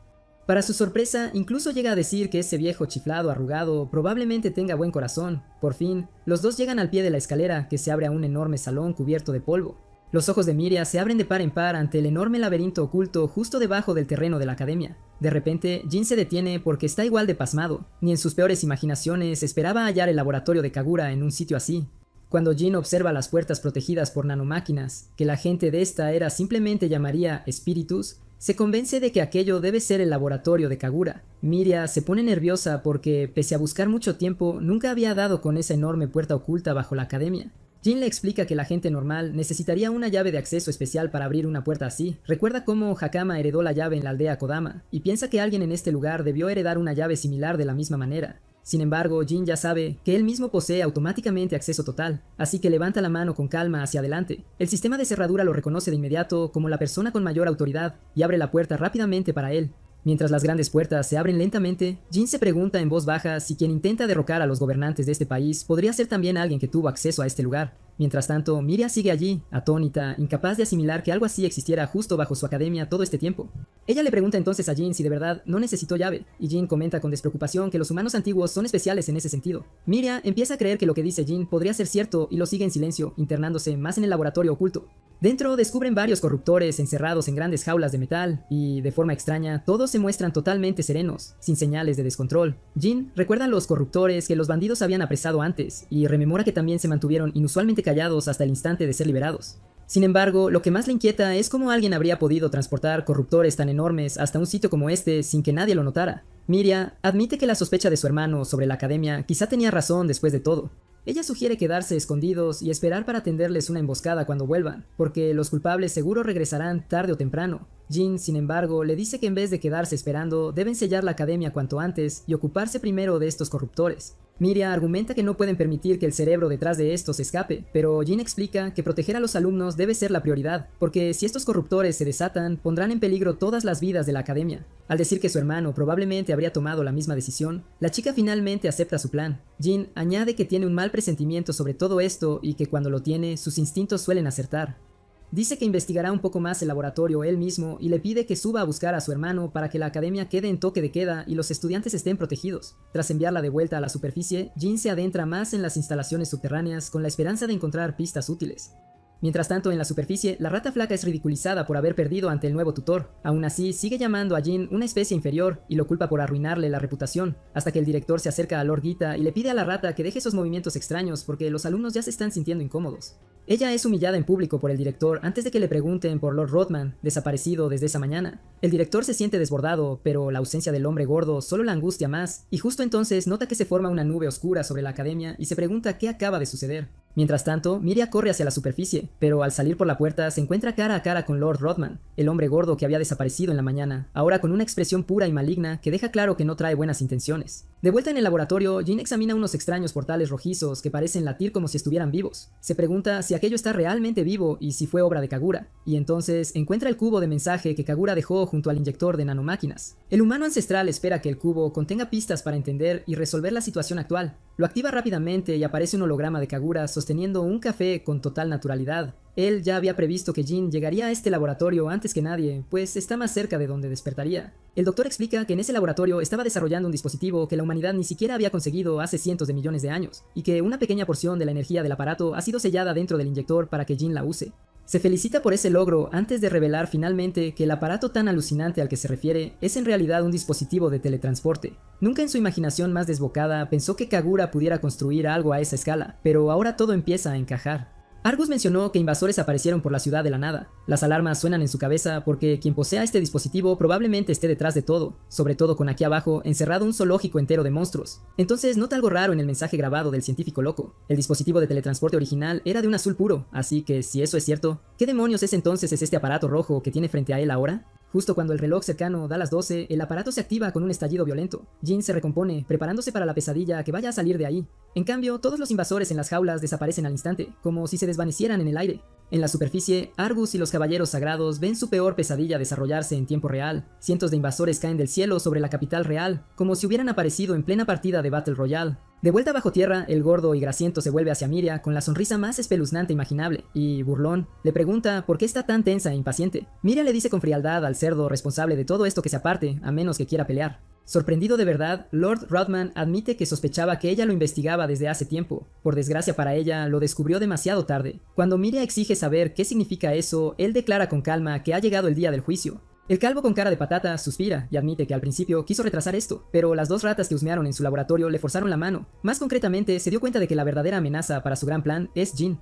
A: Para su sorpresa, incluso llega a decir que ese viejo chiflado arrugado probablemente tenga buen corazón. Por fin, los dos llegan al pie de la escalera, que se abre a un enorme salón cubierto de polvo. Los ojos de Miria se abren de par en par ante el enorme laberinto oculto justo debajo del terreno de la academia. De repente, Jin se detiene porque está igual de pasmado. Ni en sus peores imaginaciones esperaba hallar el laboratorio de Kagura en un sitio así. Cuando Jin observa las puertas protegidas por nanomáquinas, que la gente de esta era simplemente llamaría espíritus, se convence de que aquello debe ser el laboratorio de Kagura. Miria se pone nerviosa porque, pese a buscar mucho tiempo, nunca había dado con esa enorme puerta oculta bajo la academia. Jin le explica que la gente normal necesitaría una llave de acceso especial para abrir una puerta así. Recuerda cómo Hakama heredó la llave en la aldea Kodama, y piensa que alguien en este lugar debió heredar una llave similar de la misma manera. Sin embargo, Jin ya sabe que él mismo posee automáticamente acceso total, así que levanta la mano con calma hacia adelante. El sistema de cerradura lo reconoce de inmediato como la persona con mayor autoridad y abre la puerta rápidamente para él. Mientras las grandes puertas se abren lentamente, Jin se pregunta en voz baja si quien intenta derrocar a los gobernantes de este país podría ser también alguien que tuvo acceso a este lugar. Mientras tanto, Miria sigue allí, atónita, incapaz de asimilar que algo así existiera justo bajo su academia todo este tiempo. Ella le pregunta entonces a Jin si de verdad no necesitó llave, y Jin comenta con despreocupación que los humanos antiguos son especiales en ese sentido. Miria empieza a creer que lo que dice Jin podría ser cierto y lo sigue en silencio, internándose más en el laboratorio oculto. Dentro descubren varios corruptores encerrados en grandes jaulas de metal y, de forma extraña, todos se muestran totalmente serenos, sin señales de descontrol. Jin recuerda a los corruptores que los bandidos habían apresado antes y rememora que también se mantuvieron inusualmente callados hasta el instante de ser liberados. Sin embargo, lo que más le inquieta es cómo alguien habría podido transportar corruptores tan enormes hasta un sitio como este sin que nadie lo notara. Miria admite que la sospecha de su hermano sobre la academia quizá tenía razón después de todo. Ella sugiere quedarse escondidos y esperar para tenderles una emboscada cuando vuelvan, porque los culpables seguro regresarán tarde o temprano. Jin, sin embargo, le dice que en vez de quedarse esperando, deben sellar la academia cuanto antes y ocuparse primero de estos corruptores. Miria argumenta que no pueden permitir que el cerebro detrás de estos escape, pero Jin explica que proteger a los alumnos debe ser la prioridad, porque si estos corruptores se desatan, pondrán en peligro todas las vidas de la academia. Al decir que su hermano probablemente habría tomado la misma decisión, la chica finalmente acepta su plan. Jin añade que tiene un mal presentimiento sobre todo esto y que cuando lo tiene, sus instintos suelen acertar. Dice que investigará un poco más el laboratorio él mismo y le pide que suba a buscar a su hermano para que la academia quede en toque de queda y los estudiantes estén protegidos. Tras enviarla de vuelta a la superficie, Jin se adentra más en las instalaciones subterráneas con la esperanza de encontrar pistas útiles. Mientras tanto, en la superficie, la rata flaca es ridiculizada por haber perdido ante el nuevo tutor. Aún así, sigue llamando a Jin una especie inferior y lo culpa por arruinarle la reputación, hasta que el director se acerca a Lord Gita y le pide a la rata que deje esos movimientos extraños porque los alumnos ya se están sintiendo incómodos. Ella es humillada en público por el director antes de que le pregunten por Lord Rodman, desaparecido desde esa mañana. El director se siente desbordado, pero la ausencia del hombre gordo solo la angustia más, y justo entonces nota que se forma una nube oscura sobre la academia y se pregunta qué acaba de suceder. Mientras tanto, Miria corre hacia la superficie, pero al salir por la puerta se encuentra cara a cara con Lord Rodman, el hombre gordo que había desaparecido en la mañana, ahora con una expresión pura y maligna que deja claro que no trae buenas intenciones. De vuelta en el laboratorio, Jin examina unos extraños portales rojizos que parecen latir como si estuvieran vivos. Se pregunta si aquello está realmente vivo y si fue obra de Kagura, y entonces encuentra el cubo de mensaje que Kagura dejó junto al inyector de nanomáquinas. El humano ancestral espera que el cubo contenga pistas para entender y resolver la situación actual. Lo activa rápidamente y aparece un holograma de Kagura sosteniendo un café con total naturalidad. Él ya había previsto que Jin llegaría a este laboratorio antes que nadie, pues está más cerca de donde despertaría. El doctor explica que en ese laboratorio estaba desarrollando un dispositivo que la humanidad ni siquiera había conseguido hace cientos de millones de años, y que una pequeña porción de la energía del aparato ha sido sellada dentro del inyector para que Jin la use. Se felicita por ese logro antes de revelar finalmente que el aparato tan alucinante al que se refiere es en realidad un dispositivo de teletransporte. Nunca en su imaginación más desbocada pensó que Kagura pudiera construir algo a esa escala, pero ahora todo empieza a encajar. Argus mencionó que invasores aparecieron por la ciudad de la nada. Las alarmas suenan en su cabeza porque quien posea este dispositivo probablemente esté detrás de todo, sobre todo con aquí abajo encerrado un zoológico entero de monstruos. Entonces nota algo raro en el mensaje grabado del científico loco. El dispositivo de teletransporte original era de un azul puro, así que si eso es cierto, ¿qué demonios es entonces este aparato rojo que tiene frente a él ahora? Justo cuando el reloj cercano da las 12, el aparato se activa con un estallido violento. Jin se recompone, preparándose para la pesadilla que vaya a salir de ahí. En cambio, todos los invasores en las jaulas desaparecen al instante, como si se desvanecieran en el aire. En la superficie, Argus y los caballeros sagrados ven su peor pesadilla desarrollarse en tiempo real. Cientos de invasores caen del cielo sobre la capital real, como si hubieran aparecido en plena partida de Battle Royale. De vuelta bajo tierra, el gordo y grasiento se vuelve hacia Miria con la sonrisa más espeluznante imaginable, y, burlón, le pregunta por qué está tan tensa e impaciente. Miria le dice con frialdad al cerdo responsable de todo esto que se aparte, a menos que quiera pelear. Sorprendido de verdad, Lord Rodman admite que sospechaba que ella lo investigaba desde hace tiempo. Por desgracia para ella, lo descubrió demasiado tarde. Cuando Miria exige saber qué significa eso, él declara con calma que ha llegado el día del juicio. El calvo con cara de patata suspira y admite que al principio quiso retrasar esto, pero las dos ratas que husmearon en su laboratorio le forzaron la mano. Más concretamente, se dio cuenta de que la verdadera amenaza para su gran plan es Jin.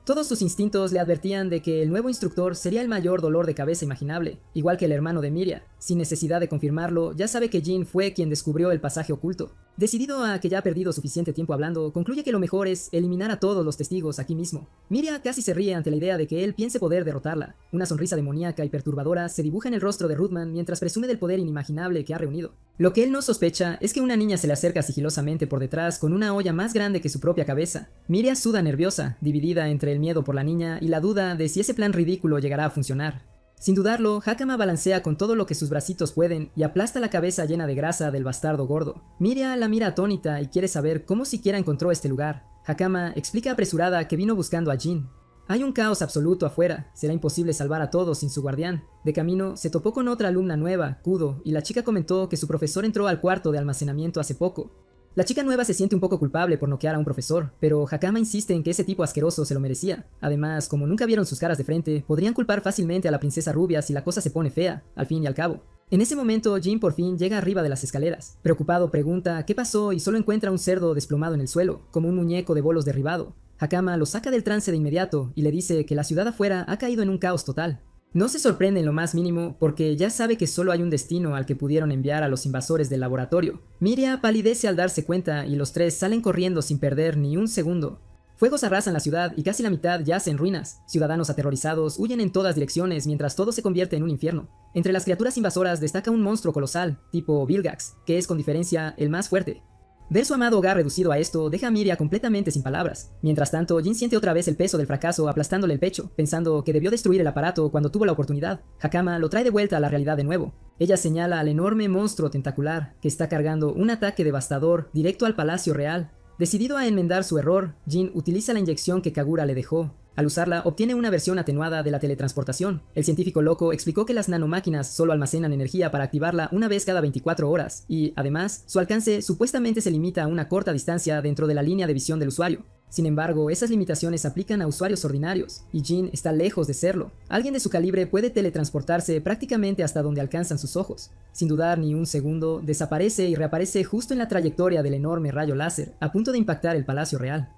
A: Todos sus instintos le advertían de que el nuevo instructor sería el mayor dolor de cabeza imaginable, igual que el hermano de Miria. Sin necesidad de confirmarlo, ya sabe que Jin fue quien descubrió el pasaje oculto. Decidido a que ya ha perdido suficiente tiempo hablando, concluye que lo mejor es eliminar a todos los testigos aquí mismo. Miria casi se ríe ante la idea de que él piense poder derrotarla. Una sonrisa demoníaca y perturbadora se dibuja en el rostro de Rodman mientras presume del poder inimaginable que ha reunido. Lo que él no sospecha es que una niña se le acerca sigilosamente por detrás con una olla más grande que su propia cabeza. Miria suda nerviosa, dividida entre el miedo por la niña y la duda de si ese plan ridículo llegará a funcionar. Sin dudarlo, Hakama balancea con todo lo que sus bracitos pueden y aplasta la cabeza llena de grasa del bastardo gordo. Miria la mira atónita y quiere saber cómo siquiera encontró este lugar. Hakama explica apresurada que vino buscando a Jin. Hay un caos absoluto afuera, será imposible salvar a todos sin su guardián. De camino, se topó con otra alumna nueva, Kudo, y la chica comentó que su profesor entró al cuarto de almacenamiento hace poco. La chica nueva se siente un poco culpable por noquear a un profesor, pero Hakama insiste en que ese tipo asqueroso se lo merecía. Además, como nunca vieron sus caras de frente, podrían culpar fácilmente a la princesa rubia si la cosa se pone fea, al fin y al cabo. En ese momento, Jin por fin llega arriba de las escaleras. Preocupado pregunta qué pasó y solo encuentra un cerdo desplomado en el suelo, como un muñeco de bolos derribado. Hakama lo saca del trance de inmediato y le dice que la ciudad afuera ha caído en un caos total. No se sorprende en lo más mínimo porque ya sabe que solo hay un destino al que pudieron enviar a los invasores del laboratorio. Miria palidece al darse cuenta y los tres salen corriendo sin perder ni un segundo. Fuegos arrasan la ciudad y casi la mitad yace en ruinas. Ciudadanos aterrorizados huyen en todas direcciones mientras todo se convierte en un infierno. Entre las criaturas invasoras destaca un monstruo colosal, tipo Vilgax, que es con diferencia el más fuerte. Ver su amado hogar reducido a esto deja a Miria completamente sin palabras. Mientras tanto, Jin siente otra vez el peso del fracaso aplastándole el pecho, pensando que debió destruir el aparato cuando tuvo la oportunidad. Hakama lo trae de vuelta a la realidad de nuevo. Ella señala al enorme monstruo tentacular que está cargando un ataque devastador directo al Palacio Real. Decidido a enmendar su error, Jin utiliza la inyección que Kagura le dejó. Al usarla, obtiene una versión atenuada de la teletransportación. El científico loco explicó que las nanomáquinas solo almacenan energía para activarla una vez cada 24 horas, y, además, su alcance supuestamente se limita a una corta distancia dentro de la línea de visión del usuario. Sin embargo, esas limitaciones aplican a usuarios ordinarios, y Jin está lejos de serlo. Alguien de su calibre puede teletransportarse prácticamente hasta donde alcanzan sus ojos. Sin dudar ni un segundo, desaparece y reaparece justo en la trayectoria del enorme rayo láser, a punto de impactar el Palacio Real.